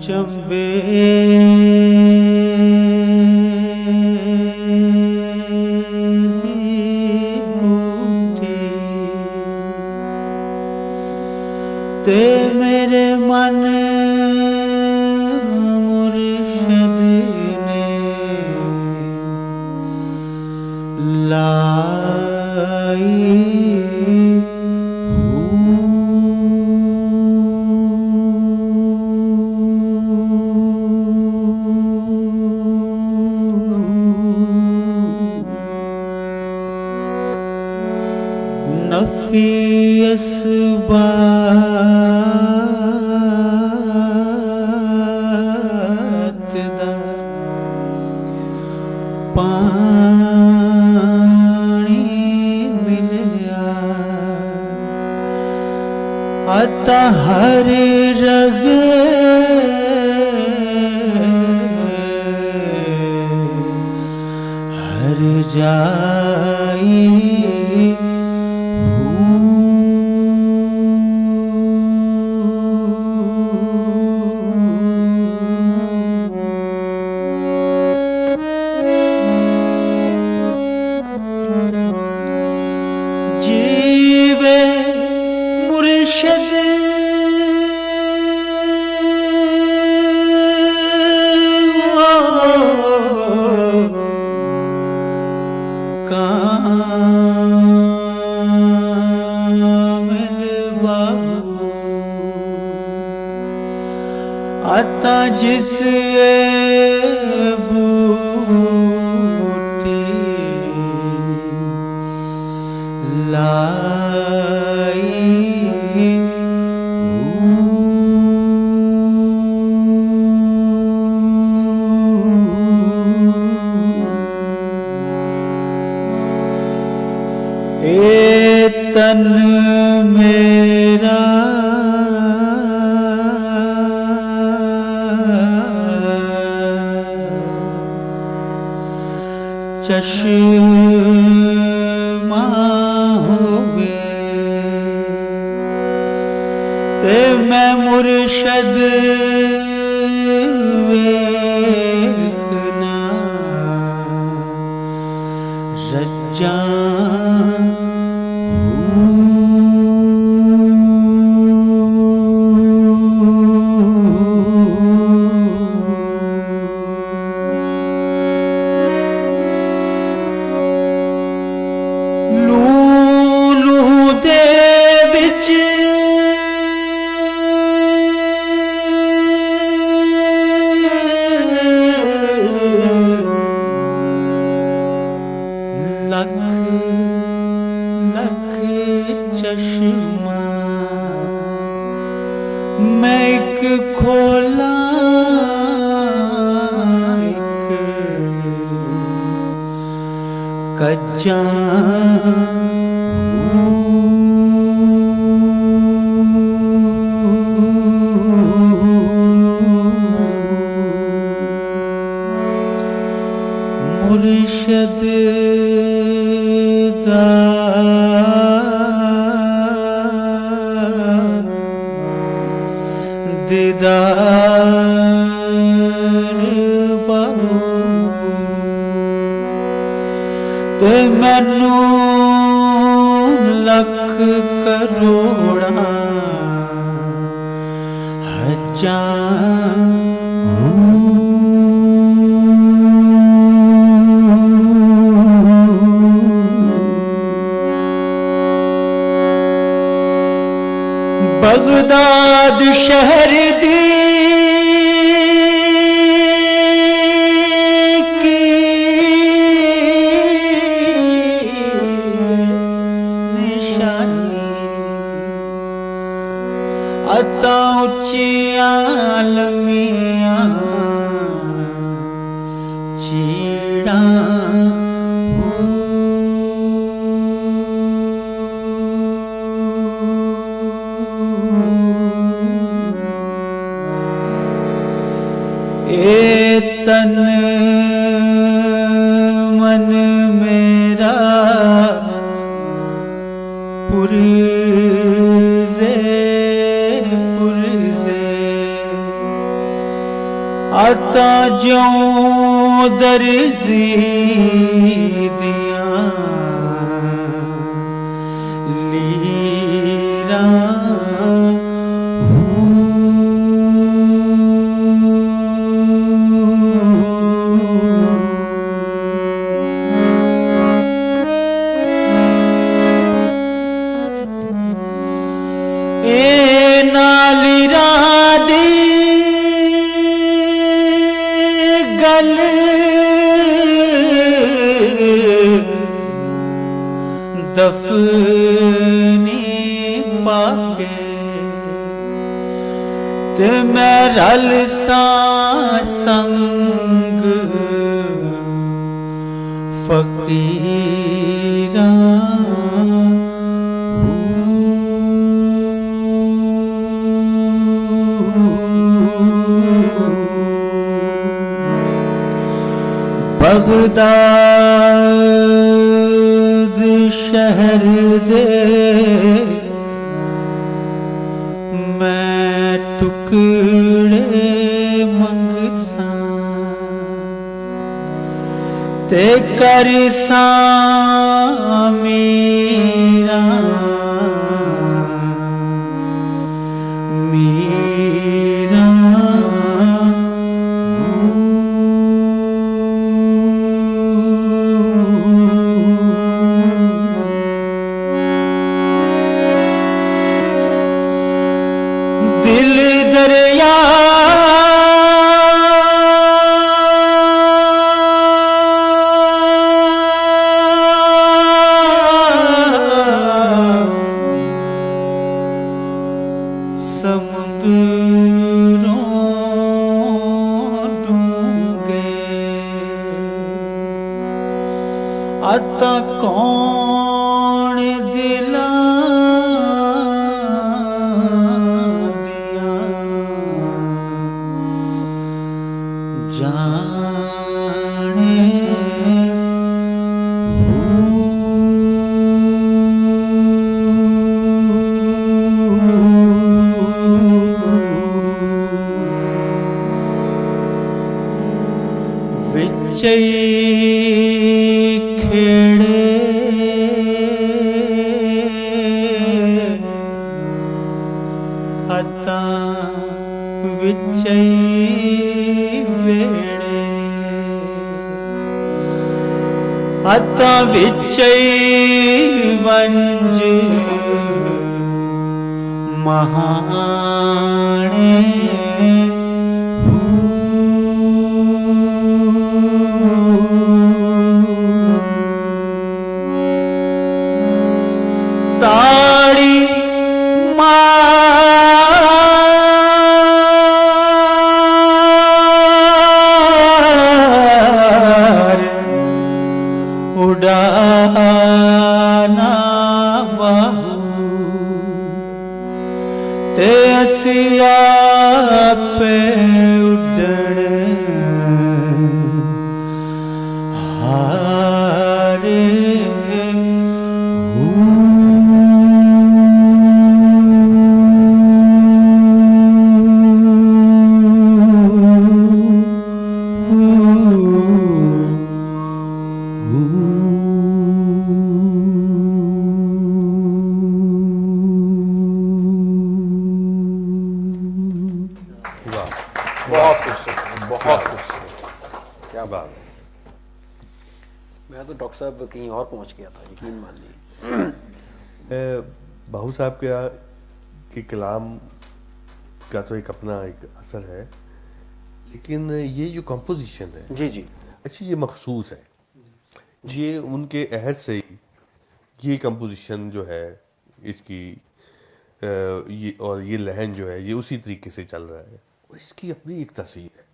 چمبے تے میرے من مرشد نے لائی نفی اسبات دا پانی ملیا عطا ہر رگ ہر جائی جیوے مرشد کامل بابو عطا جس بوٹی لائی اے تن میرا چشمہ ہوگے تے میں مرشد ویکھنا رجاں لکھ چشمہ میں ایک کھولا ایک کجاں مرشد دا دیدار بہو تے مینوں لکھ کروڑاں حجاں بغداد شہر دی کی نشانی عطا اچیاں لمیاں چیڑاں اے تن من میرا پرزے عطا جوں درزی دیاں لیراں دفنی پاکے تے میں رل ساں سنگ فقیراں بغداد شہر دے میں ٹکڑے منگساں تے کرساں میراں دل دریا سمندروں ڈونگے عطا کون دلاں جانے وچے کھیڑے عطا وچے عطا وچے ونج مہانے تاڑی اڑانا باہو تے اسی آپ اڈن ہارے بہت خوبصورت، بہت خوبصورت، کیا بات ہے. میں تو ڈاکٹر صاحب کہیں اور پہنچ گیا تھا، یقین مان لیجیے. باہو صاحب کا کہ کلام کا تو ایک اپنا ایک اثر ہے، لیکن یہ جو کمپوزیشن ہے جی جی اچھی یہ مخصوص ہے، یہ ان کے عہد سے ہی یہ کمپوزیشن جو ہے اس کی یہ اور یہ لہن جو ہے یہ اسی طریقے سے چل رہا ہے، اور اس کی اپنی ایک تاثیر ہے۔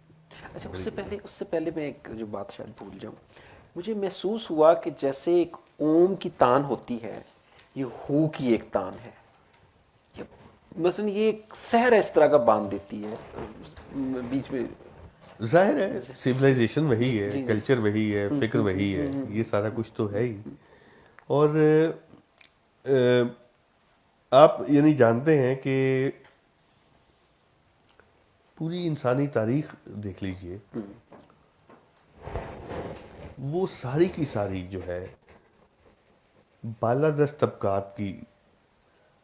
اچھا، اس سے پہلے میں ایک جو بات شاید بھول جاؤں، مجھے محسوس ہوا کہ جیسے ایک اوم کی تان ہوتی ہے، یہ ہو کی ایک تان ہے، مثلا یہ ایک سحر اس طرح کا باندھ دیتی ہے بیچ میں۔ ظاہر ہے سویلائزیشن وہی ہے، جی جی کلچر وہی ہے، فکر وہی ہے، یہ سارا کچھ تو ہے ہی۔ اور آپ یعنی جانتے ہیں کہ پوری انسانی تاریخ دیکھ لیجئے، وہ ساری کی ساری جو ہے بالادست طبقات کی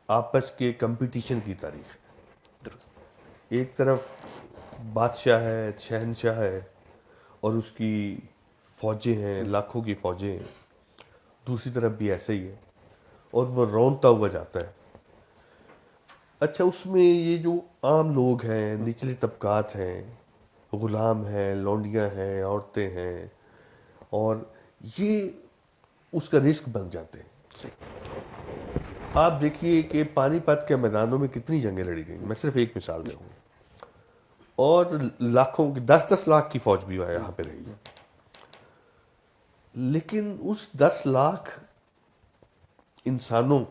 آپس کے کمپٹیشن کی تاریخ ہے۔ درست۔ ایک طرف بادشاہ ہے، شہنشاہ ہے، اور اس کی فوجیں ہیں، لاکھوں کی فوجیں ہیں، دوسری طرف بھی ایسے ہی ہے، اور وہ رونتا ہوا جاتا ہے۔ اچھا، اس میں یہ جو عام لوگ ہیں، نچلے طبقات ہیں، غلام ہیں، لونڈیاں ہیں، عورتیں ہیں، اور یہ اس کا رزق بن جاتے ہیں۔ آپ دیکھیے کہ پانی پت کے میدانوں میں کتنی جنگیں لڑی گئیں، میں صرف ایک مثال دوں، اور لاکھوں کی 10-10 لاکھ کی فوج بھی یہاں پہ رہی، لیکن اس 10 لاکھ انسانوں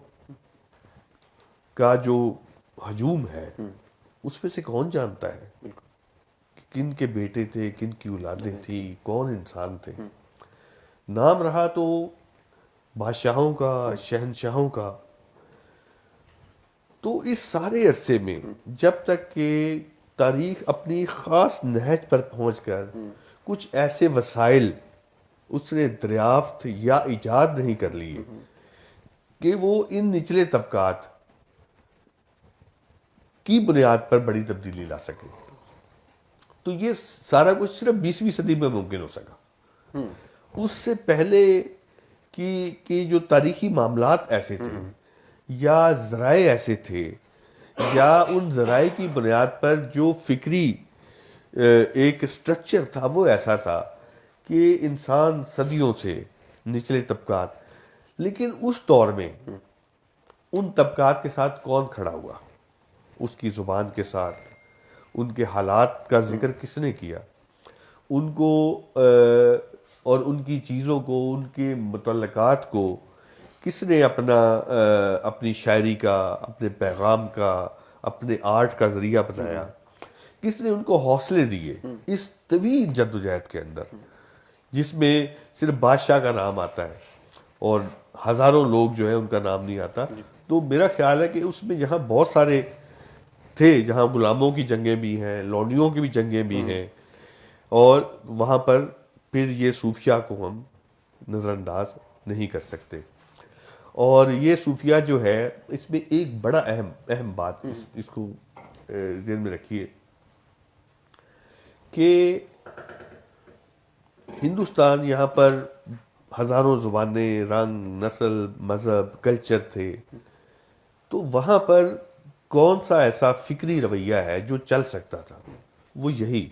کا جو ہجوم ہے اس میں سے کون جانتا ہے کہ کن کے بیٹے تھے، کن کی اولادیں تھیں، کون انسان تھے؟ نام رہا تو بادشاہوں کا، شہنشاہوں کا۔ تو اس سارے عرصے میں جب تک کہ تاریخ اپنی خاص نہج پر پہنچ کر کچھ ایسے وسائل اس نے دریافت یا ایجاد نہیں کر لیے کہ وہ ان نچلے طبقات کی بنیاد پر بڑی تبدیلی لا سکے، تو یہ سارا کچھ صرف 20ویں صدی میں ممکن ہو سکا۔ اس سے پہلے کی جو تاریخی معاملات ایسے تھے، یا ذرائع ایسے تھے، یا ان ذرائع کی بنیاد پر جو فکری ایک سٹرکچر تھا وہ ایسا تھا کہ انسان صدیوں سے نچلے طبقات، لیکن اس دور میں ان طبقات کے ساتھ کون کھڑا ہوا، اس کی زبان کے ساتھ، ان کے حالات کا ذکر کس نے کیا، ان کو اور ان کی چیزوں کو، ان کے متعلقات کو کس نے اپنی شاعری کا، اپنے پیغام کا، اپنے آرٹ کا ذریعہ بنایا، کس نے ان کو حوصلے دیے اس طویل جدوجہد کے اندر، جس میں صرف بادشاہ کا نام آتا ہے اور ہزاروں لوگ جو ہے ان کا نام نہیں آتا۔ تو میرا خیال ہے کہ اس میں جہاں بہت سارے تھے، جہاں غلاموں کی جنگیں بھی ہیں، لونڈیوں کی بھی جنگیں بھی ہیں، اور وہاں پر پھر یہ صوفیہ کو ہم نظر انداز نہیں کر سکتے۔ اور یہ صوفیہ جو ہے، اس میں ایک بڑا اہم بات اس کو ذہن میں رکھیے کہ ہندوستان، یہاں پر ہزاروں زبانیں، رنگ، نسل، مذہب، کلچر تھے، تو وہاں پر کون سا ایسا فکری رویہ ہے جو چل سکتا تھا؟ وہ یہی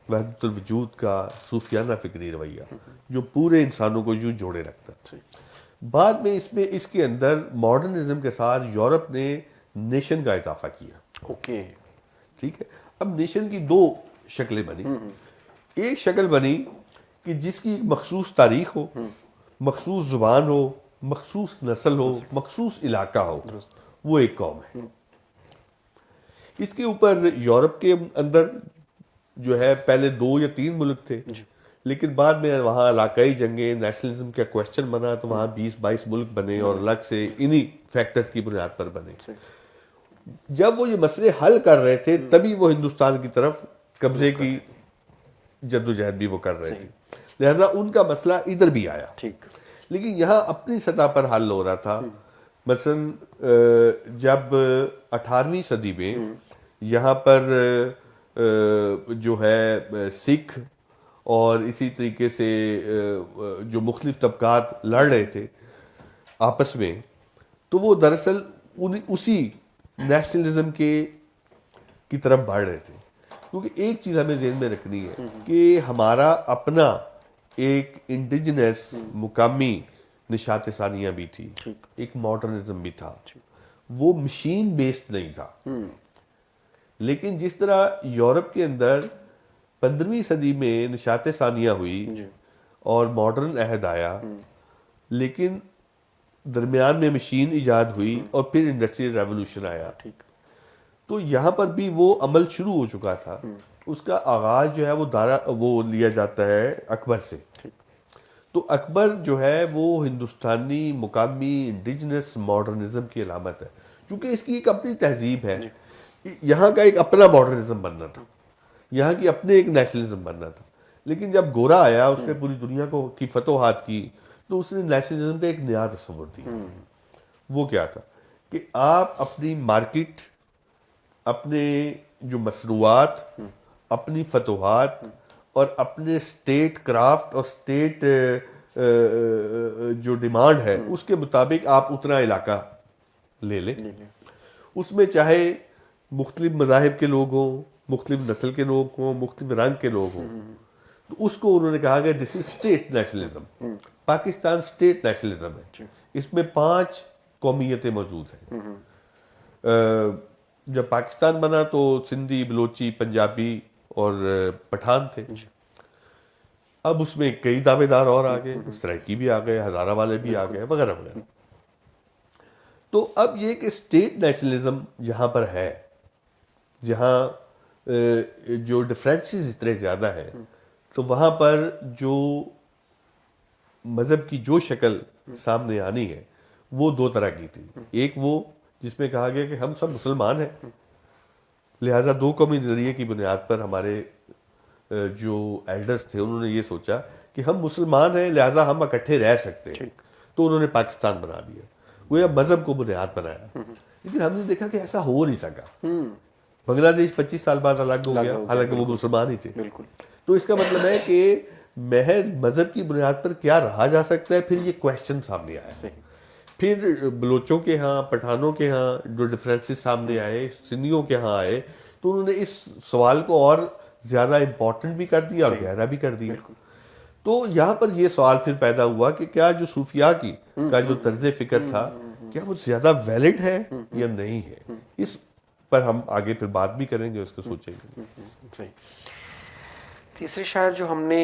وحدت الوجود کا صوفیانہ فکری رویہ جو پورے انسانوں کو یوں جوڑے رکھتا۔ بعد میں اس کے اندر ماڈرنزم کے ساتھ یورپ نے نیشن کا اضافہ کیا۔ اوکے، ٹھیک ہے، اب نیشن کی دو شکلیں بنی۔ ایک شکل بنی کہ جس کی ایک مخصوص تاریخ ہو، مخصوص زبان ہو، مخصوص نسل ہو، مخصوص علاقہ ہو، وہ ایک قوم ہے۔ اس کے اوپر یورپ کے اندر جو ہے پہلے 2 یا 3 ملک تھے، لیکن بعد میں وہاں علاقائی جنگیں، نیشنلزم کا کویسچن بنا، تو وہاں 20-22 ملک بنے، اور الگ سے انہی فیکٹرز کی بنیاد پر بنے۔ جب وہ یہ مسئلے حل کر رہے تھے، تبھی وہ ہندوستان کی طرف قبضے کی جدوجہد بھی وہ کر رہے تھے، لہذا ان کا مسئلہ ادھر بھی آیا۔ ٹھیک، لیکن یہاں اپنی سطح پر حل ہو رہا تھا۔ مثلا جب 18ویں صدی میں یہاں پر جو ہے سکھ اور اسی طریقے سے جو مختلف طبقات لڑ رہے تھے آپس میں، تو وہ دراصل اسی نیشنلزم کی طرف بڑھ رہے تھے. کیونکہ ایک چیز ہمیں ذہن میں رکھنی ہے کہ ہمارا اپنا ایک انڈیجنس مقامی نشاط ثانیہ بھی تھی, ایک ماڈرنزم بھی تھا, وہ مشین بیسڈ نہیں تھا. لیکن جس طرح یورپ کے اندر 15ویں صدی میں نشاط ثانیہ ہوئی اور ماڈرن عہد آیا, لیکن درمیان میں مشین ایجاد ہوئی اور پھر انڈسٹریل ریولوشن آیا, تو یہاں پر بھی وہ عمل شروع ہو چکا تھا. اس کا آغاز جو ہے وہ لیا جاتا ہے اکبر سے. تو اکبر جو ہے وہ ہندوستانی مقامی انڈیجنس ماڈرنزم کی علامت ہے, چونکہ اس کی ایک اپنی تہذیب ہے. یہاں کا ایک اپنا ماڈرنزم بننا تھا, یہاں کی اپنے ایک نیشنلزم بننا تھا. لیکن جب گورا آیا, اس نے پوری دنیا کی فتوحات کی, تو اس نے نیشنلزم کا ایک نیا تصور دیا. وہ کیا تھا کہ آپ اپنی مارکیٹ, اپنے جو مصنوعات, اپنی فتوحات اور اپنے اسٹیٹ کرافٹ اور اسٹیٹ جو ڈیمانڈ ہے اس کے مطابق آپ اتنا علاقہ لے لیں. اس میں چاہے مختلف مذاہب کے لوگ ہوں, مختلف نسل کے لوگ ہوں, مختلف رنگ کے لوگ ہوں, تو اس کو انہوں نے کہا کہ this is state nationalism. Pakistan state nationalism ہے, اس میں 5 قومیتیں موجود ہیں. جب پاکستان بنا تو سندھی, بلوچی, پنجابی اور پٹھان تھے. اب اس میں کئی دعوے دار اور آ گئے, سرائکی بھی آ گئے, ہزارہ والے بھی آ گئے, وغیرہ وغیرہ. تو اب یہ کہ اسٹیٹ نیشنلزم یہاں پر ہے, جہاں جو ڈفرینسز اتنے زیادہ ہیں, تو وہاں پر جو مذہب کی جو شکل سامنے آنی ہے وہ 2 طرح کی تھی. ایک وہ جس میں کہا گیا کہ ہم سب مسلمان ہیں, لہٰذا 2 قومی نظریے کی بنیاد پر ہمارے جو ایلڈرز تھے انہوں نے یہ سوچا کہ ہم مسلمان ہیں لہٰذا ہم اکٹھے رہ سکتے ہیں, تو انہوں نے پاکستان بنا دیا, وہ یہ مذہب کو بنیاد بنایا. لیکن ہم نے دیکھا کہ ایسا ہو نہیں سکا. بنگلہ دیش 25 سال بعد الگ ہو گیا, حالانکہ وہ مسلمان ہی تھے. تو اس کا مطلب ہے کہ محض مذہب کی بنیاد پر کیا رہا جا سکتا ہے, پھر یہ کویشچن سامنے آیا. پھر بلوچوں کے ہاں, پٹھانوں کے ہاں جو ڈفرینسز سامنے آئے, سندھیوں کے ہاں آئے, تو انہوں نے اس سوال کو اور زیادہ امپورٹنٹ بھی کر دیا اور گہرا بھی کر دیا. تو یہاں پر یہ سوال پھر پیدا ہوا کہ کیا جو صوفیاء کا جو طرز فکر تھا کیا وہ زیادہ ویلڈ ہے یا نہیں ہے. اس پر ہم آگے پھر بات بھی کریں گے, اس کو سوچیں گے. صحیح. تیسرے شاعر جو ہم نے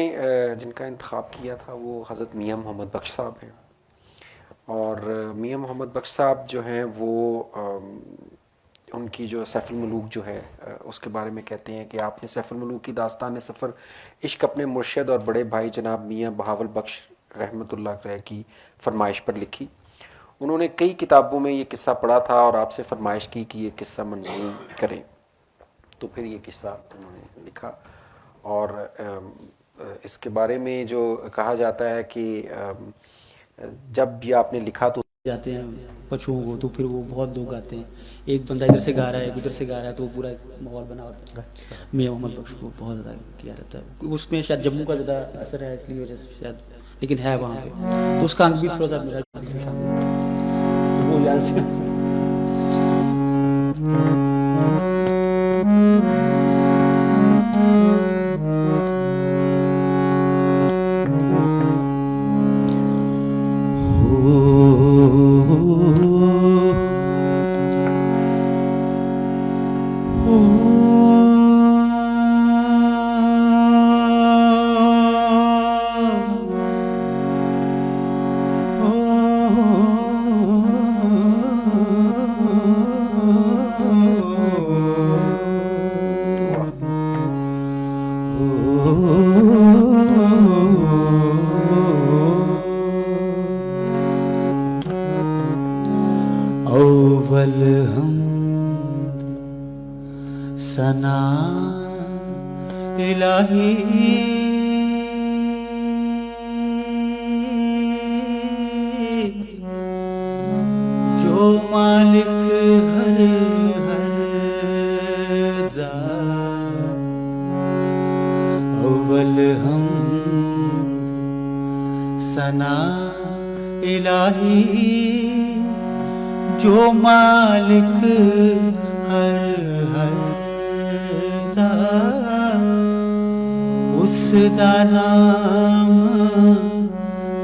جن کا انتخاب کیا تھا وہ حضرت میاں محمد بخش صاحب ہیں. اور میاں محمد بخش صاحب جو ہیں وہ ان کی جو سیف الملوک جو ہے اس کے بارے میں کہتے ہیں کہ آپ نے سیف الملوک کی داستان سفر عشق اپنے مرشد اور بڑے بھائی جناب میاں بہاول بخش رحمۃ اللہ علیہ کی فرمائش پر لکھی. انہوں نے کئی کتابوں میں یہ قصہ پڑھا تھا اور آپ سے فرمائش کی کہ یہ قصہ منظور کریں, تو پھر یہ قصہ انہوں نے لکھا. اور اس کے بارے میں جو کہا جاتا ہے کہ جب یہ آپ نے لکھا تو جاتے ہیں پشوؤں کو, تو پھر وہ بہت لوگ آتے ہیں, ایک بندہ ادھر سے گا رہا ہے, ایک ادھر سے گا رہا ہے, تو وہ پورا ماحول بنا ہوتا ہے. میاں محمد بخش کو بہت زیادہ کیا جاتا ہے. اس میں شاید جموں کا زیادہ اثر ہے اس لیے وجہ سے شاید, لیکن ہے وہاں پہ, تو اس کا انگ بھی تھوڑا سا میرا تو وہ یاد سے اول حمد ثنا الہی جو مالک ہر ذات. اول حمد ثنا الہی ਜੋ ਮਾਲਿਕ ਹਰ ਹਰ ਦਾ ਉਸ ਦਾ ਨਾਮ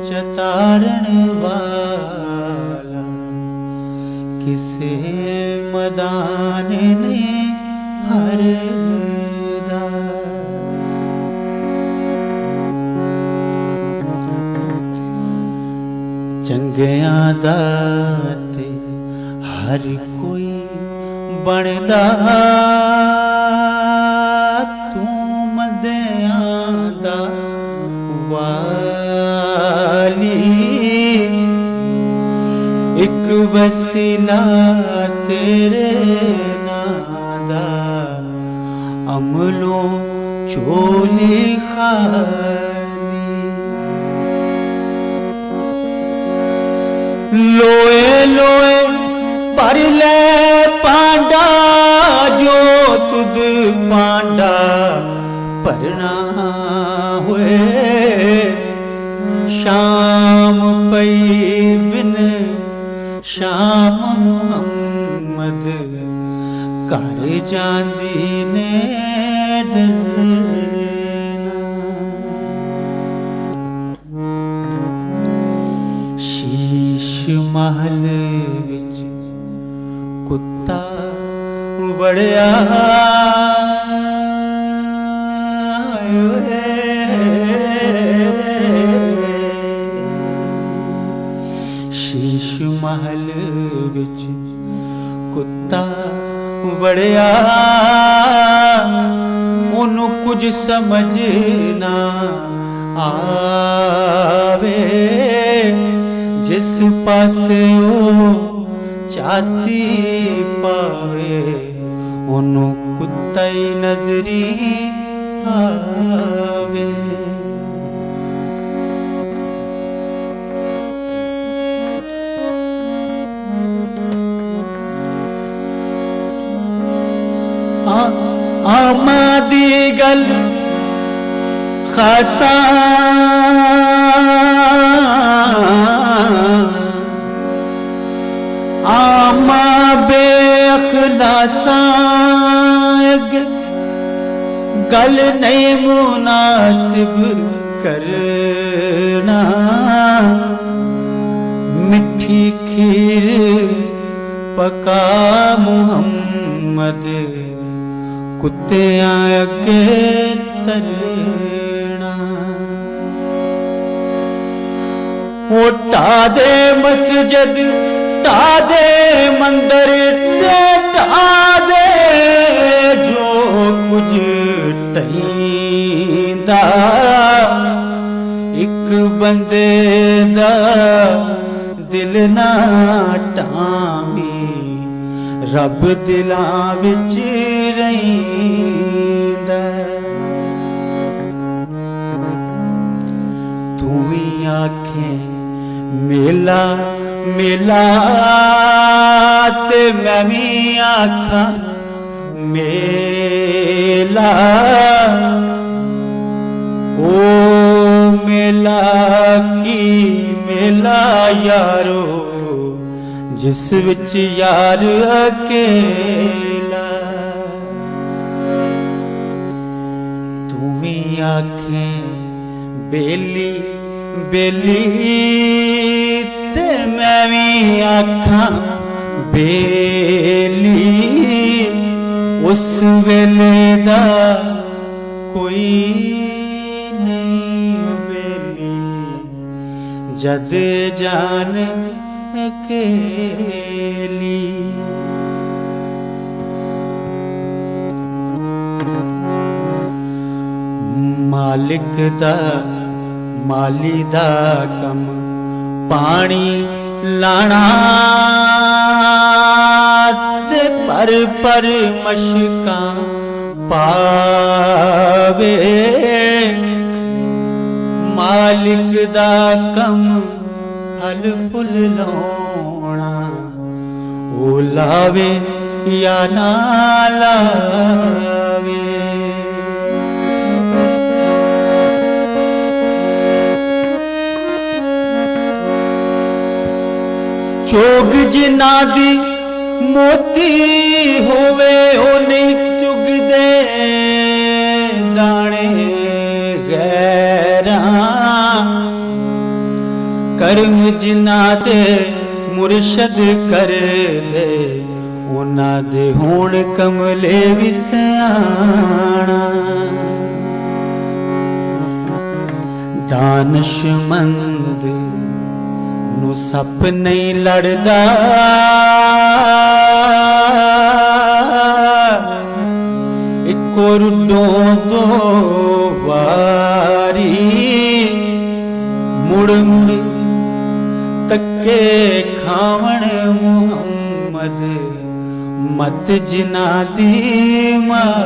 ਚਤਾਰਨ ਵਾਲਾ ਕਿਸੇ ਮਦਾਨ ਨੇ ਹਰ ਦਾ ਚੰਗਿਆਂ ਦਾ ਤੇ ਹਰ ਕੋਈ ਬਣਦਾ ਤੂੰ ਮੰਦਿਆਂ ਦਾ ਵਾਲੀ ਇੱਕ ਵਸੀਲਾ ਤੇਰੇ ਨਾਂ ਦਾ ਅਮਲੋਂ ਝੋਲੀ ਖਾਲੀ ਲੋਏ ਲੋਏ ਭਰ ਲੈ ਪਾਂਡਾ ਜੋ ਤੁਧ ਪਾਂਡਾ ਭਰਨਾ ਹੋਏ ਸ਼ਾਮ ਪਈ ਬਿਨ ਸ਼ਾਮ ਮੁਹੰਮਦ ਘਰ ਜਾਂਦੀ ਨੇ ਡਰਨਾ ਸ਼ੀਸ਼ ਮਹਲ ਵਿੱਚ ਕੁੱਤਾ ਵੜਿਆ ਸ਼ੀਸ਼ ਮਹਲ ਵਿੱਚ ਕੁੱਤਾ ਵੜਿਆ ਉਹਨੂੰ ਕੁਝ ਸਮਝ ਨਾ ਆਵੇ ਜਿਸ ਪਾਸੇ ਉਹ ਚਾਤੀ ਪਾਵੇ ਉਹਨੂੰ ਕੁੱਤਾ ਹੀ ਨਜ਼ਰੀ ਆਵੇ ਆਮਾ ਦੀ ਗੱਲ ਖਾਸਾ ਆਮਾ ਬੇਅਖਲਾਸਾਂ ਗੱਲ ਨਹੀਂ ਮੁਨਾਸਿਬ ਕਰਨਾ ਮਿੱਠੀ ਖੀਰ ਪਕਾ ਮੁਹੰਮਦ ਕੁੱਤਿਆਂ ਅੱਗੇ ਤਰਨਾ ਉਹ ਢਾ ਦੇ ਮਸਜਿਦ ਢਾ ਦੇ ਮੰਦਰ ਤੇ ਢਾ ਦੇ ਜੋ ਕੁਝ ਢਹਿੰਦਾ ਇੱਕ ਬੰਦੇ ਦਾ ਦਿਲ ਨਾ ਢਾਵੀਂ ਰੱਬ ਦਿਲਾਂ ਵਿੱਚ ਰਹਿੰਦਾ ਤੂੰ ਵੀ ਆਖੇ ਮੇਲਾ ਮੇਲਾ ਤੇ ਮੈਂ ਵੀ ਆਖਾਂ ਮੇਲਾ ਓ ਮੇਲਾ ਕੀ ਮੇਲਾ ਯਾਰੋ ਜਿਸ ਵਿੱਚ ਯਾਰ ਅਕੇਲਾ ਤੂੰ ਵੀ ਆਖੇ ਬੇਲੀ ਬੇਲੀ ਤੇ ਮੈਂ ਵੀ ਆਖਾਂ ਬੇਲੀ ਉਸ ਵੇਲੇ ਦਾ ਕੋਈ ਨਹੀਂ ਬੇਲੀ ਜਦ ਜਾਨ ਅਕੇਲੀ ਮਾਲਿਕ ਦਾ ਮਾਲੀ ਦਾ ਕੰਮ ਪਾਣੀ ਲਾਣਾ ਤੇ ਪਰ ਮਸ਼ਕਾਂ ਪਾਵੇ ਮਾਲਿਕ ਦਾ ਕੰਮ ਫਲ ਫੁੱਲ ਲਾਉਣਾ ਉਹ ਲਾਵੇ ਜਾਂ ਨਾ ਲਾਵੇ ਚੋਗ ਜਿਨਾ ਦੀ ਮੋਤੀ ਹੋਵੇ ਉਹ ਨਹੀਂ ਚੁਗਦੇ ਦਾਣੇ ਗੈਰਾਂ ਕਰਮ ਜਿਨਾ ਦੇ ਮੁਰਸ਼ਦ ਕਰਦੇ ਉਹਨਾਂ ਦੇ ਹੋਣ ਕਮਲੇ ਵੀ ਸਿਆਣਾ ਦਾਨਸ਼ਮੰਦ ਨੂੰ ਸੱਪ ਨਹੀਂ ਲੜਦਾ ਇੱਕੋ ਰੁੱਡੋਂ ਦੋ ਵਾਰੀ ਮੁੜ ਮੁੜ ਤੱਕੇ ਖਾਵਣ ਮੁਹੰਮਦ ਮਤ ਜਿਨਾ ਦੀ ਮਾਰੀ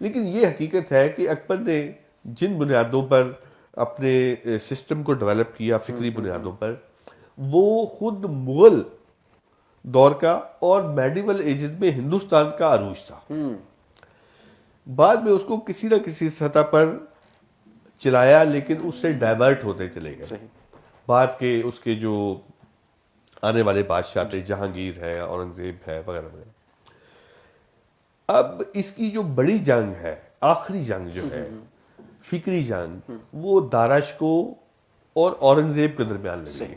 لیکن یہ حقیقت ہے کہ اکبر نے جن بنیادوں پر اپنے سسٹم کو ڈیولپ کیا فکری بنیادوں پر، وہ خود مغل دور کا اور میڈیول ایجز میں ہندوستان کا عروج تھا. بعد میں اس کو کسی نہ کسی سطح پر چلایا، لیکن اس سے ڈائیورٹ ہوتے چلے گئے. بعد کے اس کے جو آنے والے بادشاہ تھے، جہانگیر ہے، اورنگزیب ہے، وغیرہ وغیرہ. اب اس کی جو بڑی جنگ ہے، آخری جنگ جو ہے، فکری جنگ، وہ داراشکو اور اورنگزیب کے درمیان لڑی ہے.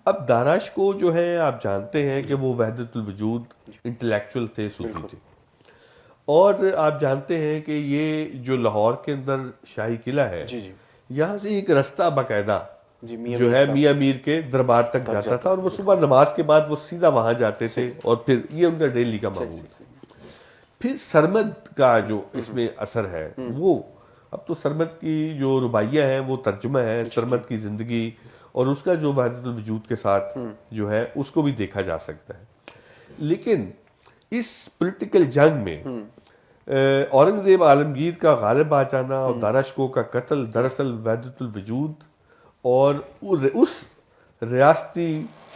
اب داراشکو جو ہے آپ جانتے ہیں کہ وہ وحدت الوجود انٹلیکچوئل تھے، صوفی تھے، اور آپ جانتے ہیں کہ یہ جو لاہور کے اندر شاہی قلعہ ہے، یہاں سے ایک رستہ باقاعدہ جو ہے میاں میر کے دربار تک جاتا تھا، اور وہ صبح نماز کے بعد وہ سیدھا وہاں جاتے تھے، اور پھر یہ ان کا ڈیلی کا معمول. پھر سرمد کا جو اس میں اثر ہے، وہ اب تو سرمد کی جو رباعیہ ہیں وہ ترجمہ ہے سرمد کی زندگی، اور اس کا جو وحدت الوجود کے ساتھ جو ہے اس کو بھی دیکھا جا سکتا ہے. لیکن اس پولیٹیکل جنگ میں اورنگزیب عالمگیر کا غالب آ جانا اور داراشکو کا قتل دراصل وحدت الوجود اور اس ریاستی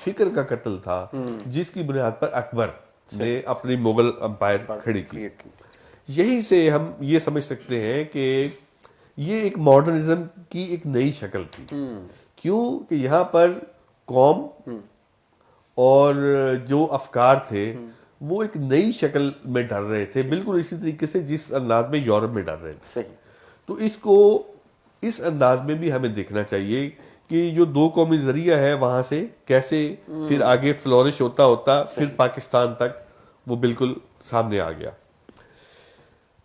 فکر کا قتل تھا جس کی بنیاد پر اکبر نے اپنی مغل امپائر کھڑی کی. یہیں سے ہم یہ سمجھ سکتے ہیں کہ یہ ایک ماڈرنزم کی ایک نئی شکل تھی. کیوں کہ یہاں پر قوم اور جو افکار تھے وہ ایک نئی شکل میں ڈر رہے تھے، بالکل اسی طریقے سے جس انداز میں یورپ میں ڈر رہے تھے. تو اس کو اس انداز میں بھی ہمیں دیکھنا چاہیے کہ جو دو قومی ذریعہ ہے وہاں سے کیسے پھر آگے فلورش ہوتا ہوتا پھر پاکستان تک وہ بالکل سامنے آ گیا.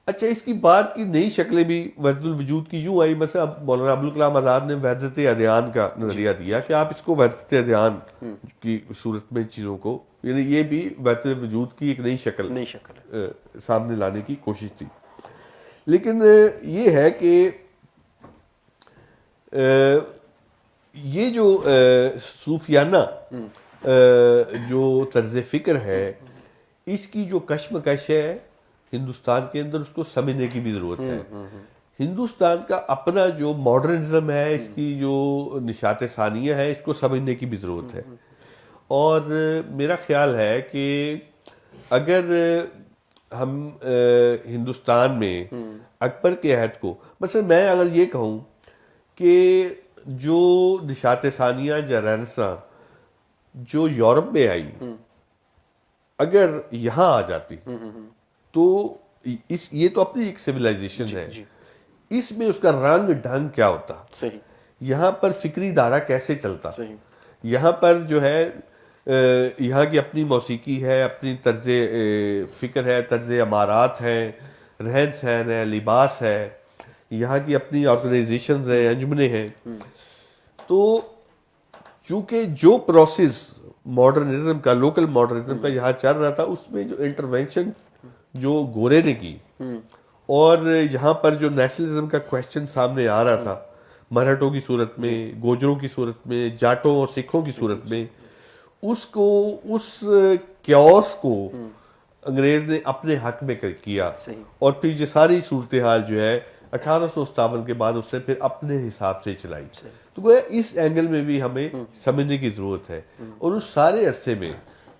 اچھا، اس کی بعد کی نئی شکلیں بھی وحدت الوجود کی یوں آئی. مثلا مولانا ابوالکلام آزاد نے وحدت ادیان کا نظریہ دیا کہ آپ اس کو وحدت ادیان کی صورت میں چیزوں کو، یعنی یہ بھی وحدت الوجود کی ایک نئی شکل سامنے لانے کی کوشش تھی. لیکن یہ ہے کہ یہ جو صوفیانہ جو طرز فکر ہے، اس کی جو کشمکش ہے ہندوستان کے اندر، اس کو سمجھنے کی بھی ضرورت ہے. ہندوستان کا اپنا جو ماڈرنزم ہے، اس کی جو نشاط ثانیہ ہے، اس کو سمجھنے کی بھی ضرورت ہے. اور میرا خیال ہے کہ اگر ہم ہندوستان میں اکبر کے عہد کو، مثلا میں اگر یہ کہوں کہ جو نشاط ثانیہ یا رینساں جو یورپ میں آئی، اگر یہاں آ جاتی تو یہ تو اپنی ایک سویلائزیشن ہے، اس میں اس کا رنگ ڈھنگ کیا ہوتا، یہاں پر فکری دھارا کیسے چلتا، یہاں پر جو ہے یہاں کی اپنی موسیقی ہے، اپنی طرز فکر ہے، طرز عمارات ہیں، رہن سہن ہے، لباس ہے، یہاں کی اپنی آرگنائزیشنز ہیں، انجمنیں ہیں. تو چونکہ جو پروسیس ماڈرنزم کا، لوکل ماڈرنزم کا یہاں چل رہا تھا، اس میں جو انٹرونشن جو گورے نے کی، اور یہاں پر جو نیشنلزم کا کویسچن سامنے آ رہا تھا مراٹھوں کی صورت میں، گوجروں کی صورت میں، جاٹوں اور سکھوں کی صورت میں، اس کیوس کو انگریز نے اپنے حق میں کیا. اور پھر یہ ساری صورتحال جو ہے 1857 کے بعد اس سے پھر اپنے حساب سے چلائی. تو گویا اس اینگل میں بھی ہمیں سمجھنے کی ضرورت ہے. اور اس سارے عرصے میں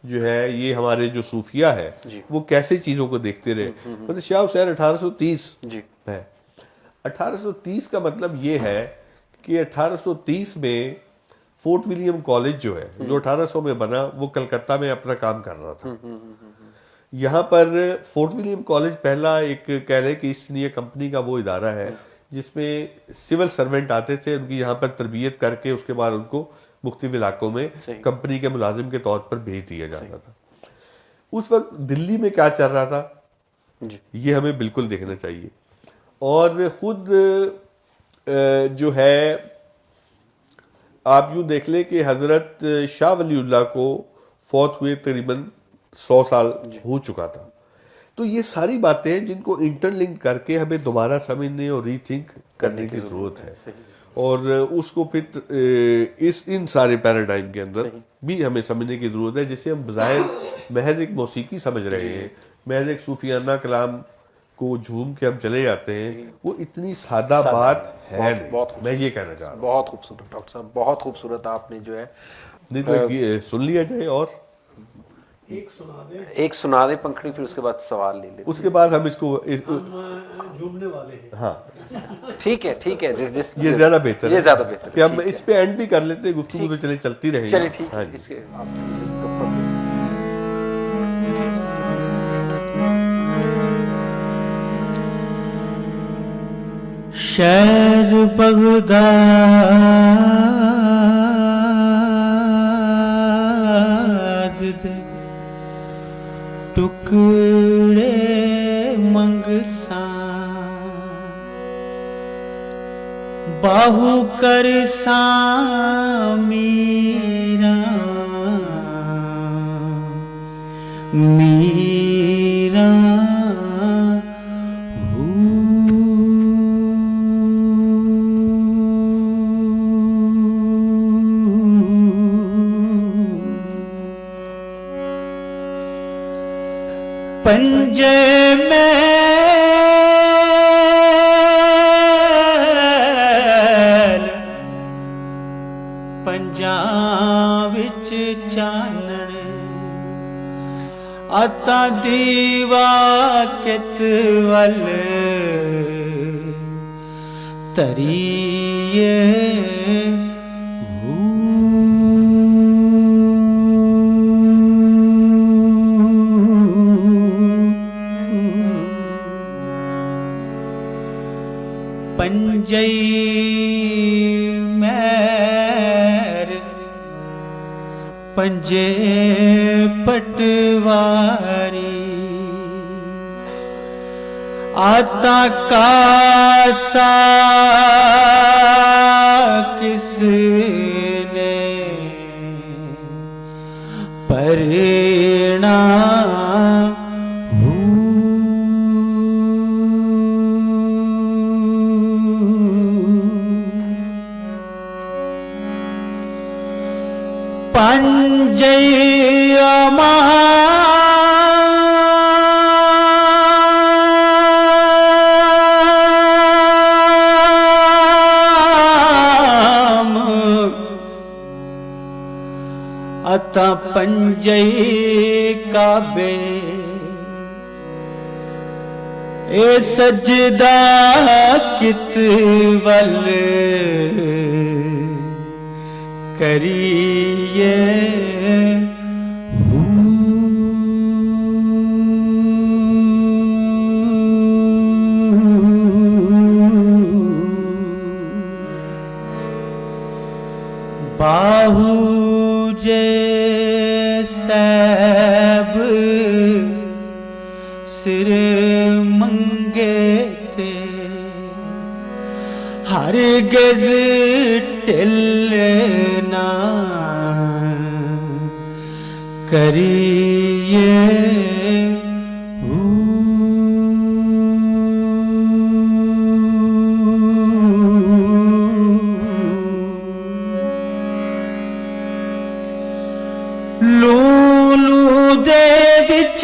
جو ہے یہ ہمارے جو صوفیہ ہے وہ کیسے چیزوں کو دیکھتے رہے. مطلب شاہ حسین 1830 ہے. 1830 کا مطلب یہ ہے کہ 1830 میں فورٹ ولیم کالج جو ہے، جو 1800 میں بنا، وہ کلکتہ میں اپنا کام کر رہا تھا. یہاں پر فورٹ ولیم کالج پہلا ایک کہہ لیں کہ ایسٹ انڈیا کمپنی کا وہ ادارہ ہے جس میں سول سرونٹ آتے تھے، ان کی یہاں پر تربیت کر کے اس کے بعد ان کو مختلف علاقوں میں کمپنی کے ملازم کے طور پر بھیج دیا جاتا تھا. اس وقت دلی میں کیا چل رہا تھا یہ ہمیں بالکل دیکھنا چاہیے. اور خود جو ہے آپ یوں دیکھ لیں کہ حضرت شاہ ولی اللہ کو فوت ہوئے تقریباً 100 سال ہو چکا تھا. تو یہ ساری باتیں ہیں جن کو انٹر لنک کر کے ہمیں دوبارہ سمجھنے اور ری تھنک کرنے کی ضرورت ہے. اور اس کو پھر ان سارے پیراڈائم کے اندر بھی ہمیں سمجھنے کی ضرورت ہے، جسے ہم بظاہر محض ایک موسیقی سمجھ رہے ہیں، محض ایک صوفیانہ کلام کو جھوم کے ہم چلے جاتے ہیں وہ اتنی سادہ بات ہے نہیں. میں یہ کہنا چاہ رہا ہوں. بہت خوبصورت ڈاکٹر صاحب, بہت خوبصورت آپ نے جو ہے. نہیں تو سن لیا جائے اور ایک سنا دیں پنکھڑی, پھر اس کے بعد سوال لے لیں. اس کے بعد ہم اس کو جھومنے والے ہیں. ہاں ٹھیک ہے, ٹھیک ہے, جس یہ زیادہ بہتر ہے, یہ زیادہ بہتر کہ ہم اس پہ اینڈ بھی کر لیتے ہیں, گفتگو تو چلے چلتی رہے گی. چلیے ٹھیک ہاں ہے, جی. اس کے آپ شہر بغداد دے ٹکڑے منگساں باہو کرساں میراں میراں پنجے میل پنجاں وچ چانن آتا دیوا کت ول تریے پنجئی میر پنجے پٹواری آتا کاسا کس نے پرینا پنجئی امام عطا پنجئی کعبے اے سجدہ کت ول کریے باہو جے سیب سر منگے تے ہرگز ٹل نہ کریے لولو دے وچ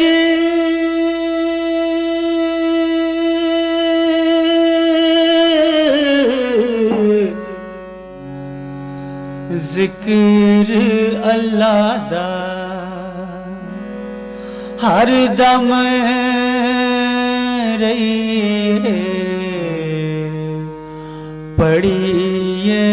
ذکر اللہ دا ہر دم رہیے پڑھیے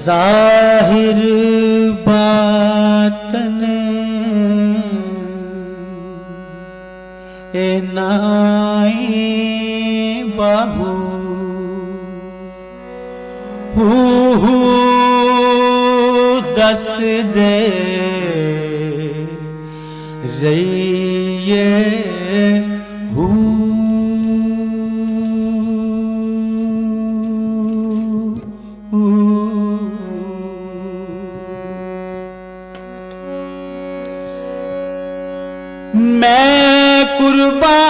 ظاہر باطن اے نائی باہو دس دے رہیے میں قربان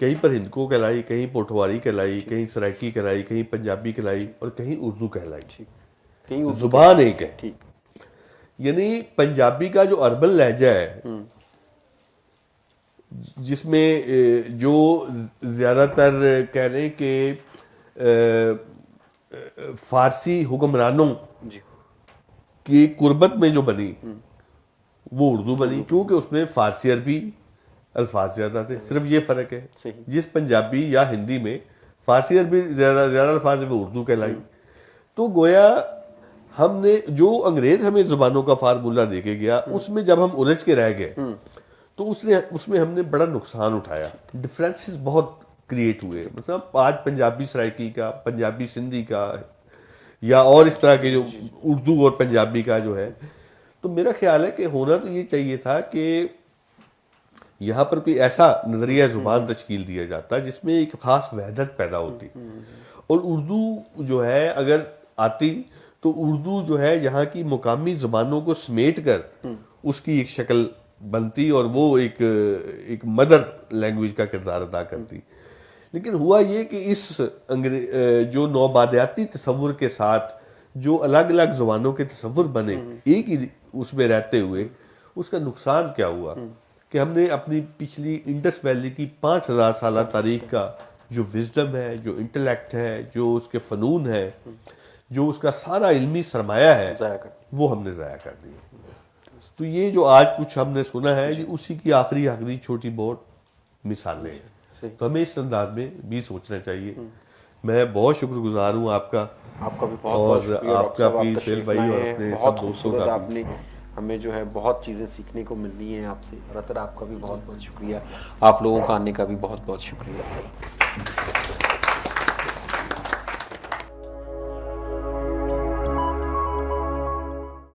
کہیں پر ہندکو کہلائی، کہیں پوٹھواری کہلائی، کہیں سرائکی کہلائی، کہیں پنجابی کہلائی اور کہیں اردو کہلائی. کہیں اردو زبان ایک ہے. ٹھیک. یعنی پنجابی کا جو اربن لہجہ ہے جس میں جو زیادہ تر کہہ رہے ہیں کہ فارسی حکمرانوں جی کی قربت میں جو بنی وہ اردو بنی، کیونکہ اس میں فارسی عربی الفاظ زیادہ تھے. صرف یہ فرق ہے. صحیح. جس پنجابی یا ہندی میں فارسی عربی زیادہ الفاظ ہیں وہ اردو کہلائی. تو گویا ہم نے جو انگریز ہمیں زبانوں کا فارمولہ دے کے گیا اس میں جب ہم الجھ کے رہ گئے تو اس میں ہم نے بڑا نقصان اٹھایا. ڈفرینسز بہت کریٹ ہوئے. مطلب آج پنجابی سرائکی کا، پنجابی سندھی کا یا اور اس طرح کے جو اردو اور پنجابی کا جو ہے، تو میرا خیال ہے کہ ہونا تو یہ چاہیے تھا کہ یہاں پر کوئی ایسا نظریہ زبان تشکیل دیا جاتا جس میں ایک خاص وحدت پیدا ہوتی. اور اردو جو ہے اگر آتی تو اردو جو ہے یہاں کی مقامی زبانوں کو سمیٹ کر اس کی ایک شکل بنتی اور وہ ایک مدر لینگویج کا کردار ادا کرتی. لیکن ہوا یہ کہ اس جو نوبادیاتی تصور کے ساتھ جو الگ الگ زبانوں کے تصور بنے ایک ہی اس میں رہتے ہوئے، اس کا نقصان کیا ہوا کہ ہم نے اپنی پچھلی انڈس ویلی کی 5000 سالہ تاریخ کا جو وزڈم ہے، جو انٹلیکٹ ہے، جو اس کے فنون ہے، جو اس کا سارا علمی سرمایہ ہے، وہ ہم نے ضائع کر دیا. تو یہ جو آج کچھ ہم نے سنا ہے یہ اسی کی آخری چھوٹی بہت مثالیں ہیں. تو ہمیں اس انداز میں بھی سوچنا چاہیے. میں بہت شکر گزار ہوں آپ کا بھی بہت شکریہ آپ کا بھی سیل بھائی اور اپنے بہت سب دوستوں خوبصورت. کا. آپ نے ہمیں جو ہے بہت چیزیں سیکھنے کو ملنی ہیں آپ سے. اور اطہر آپ کا بھی بہت بہت شکریہ. آپ لوگوں کا آنے کا بھی بہت بہت شکریہ.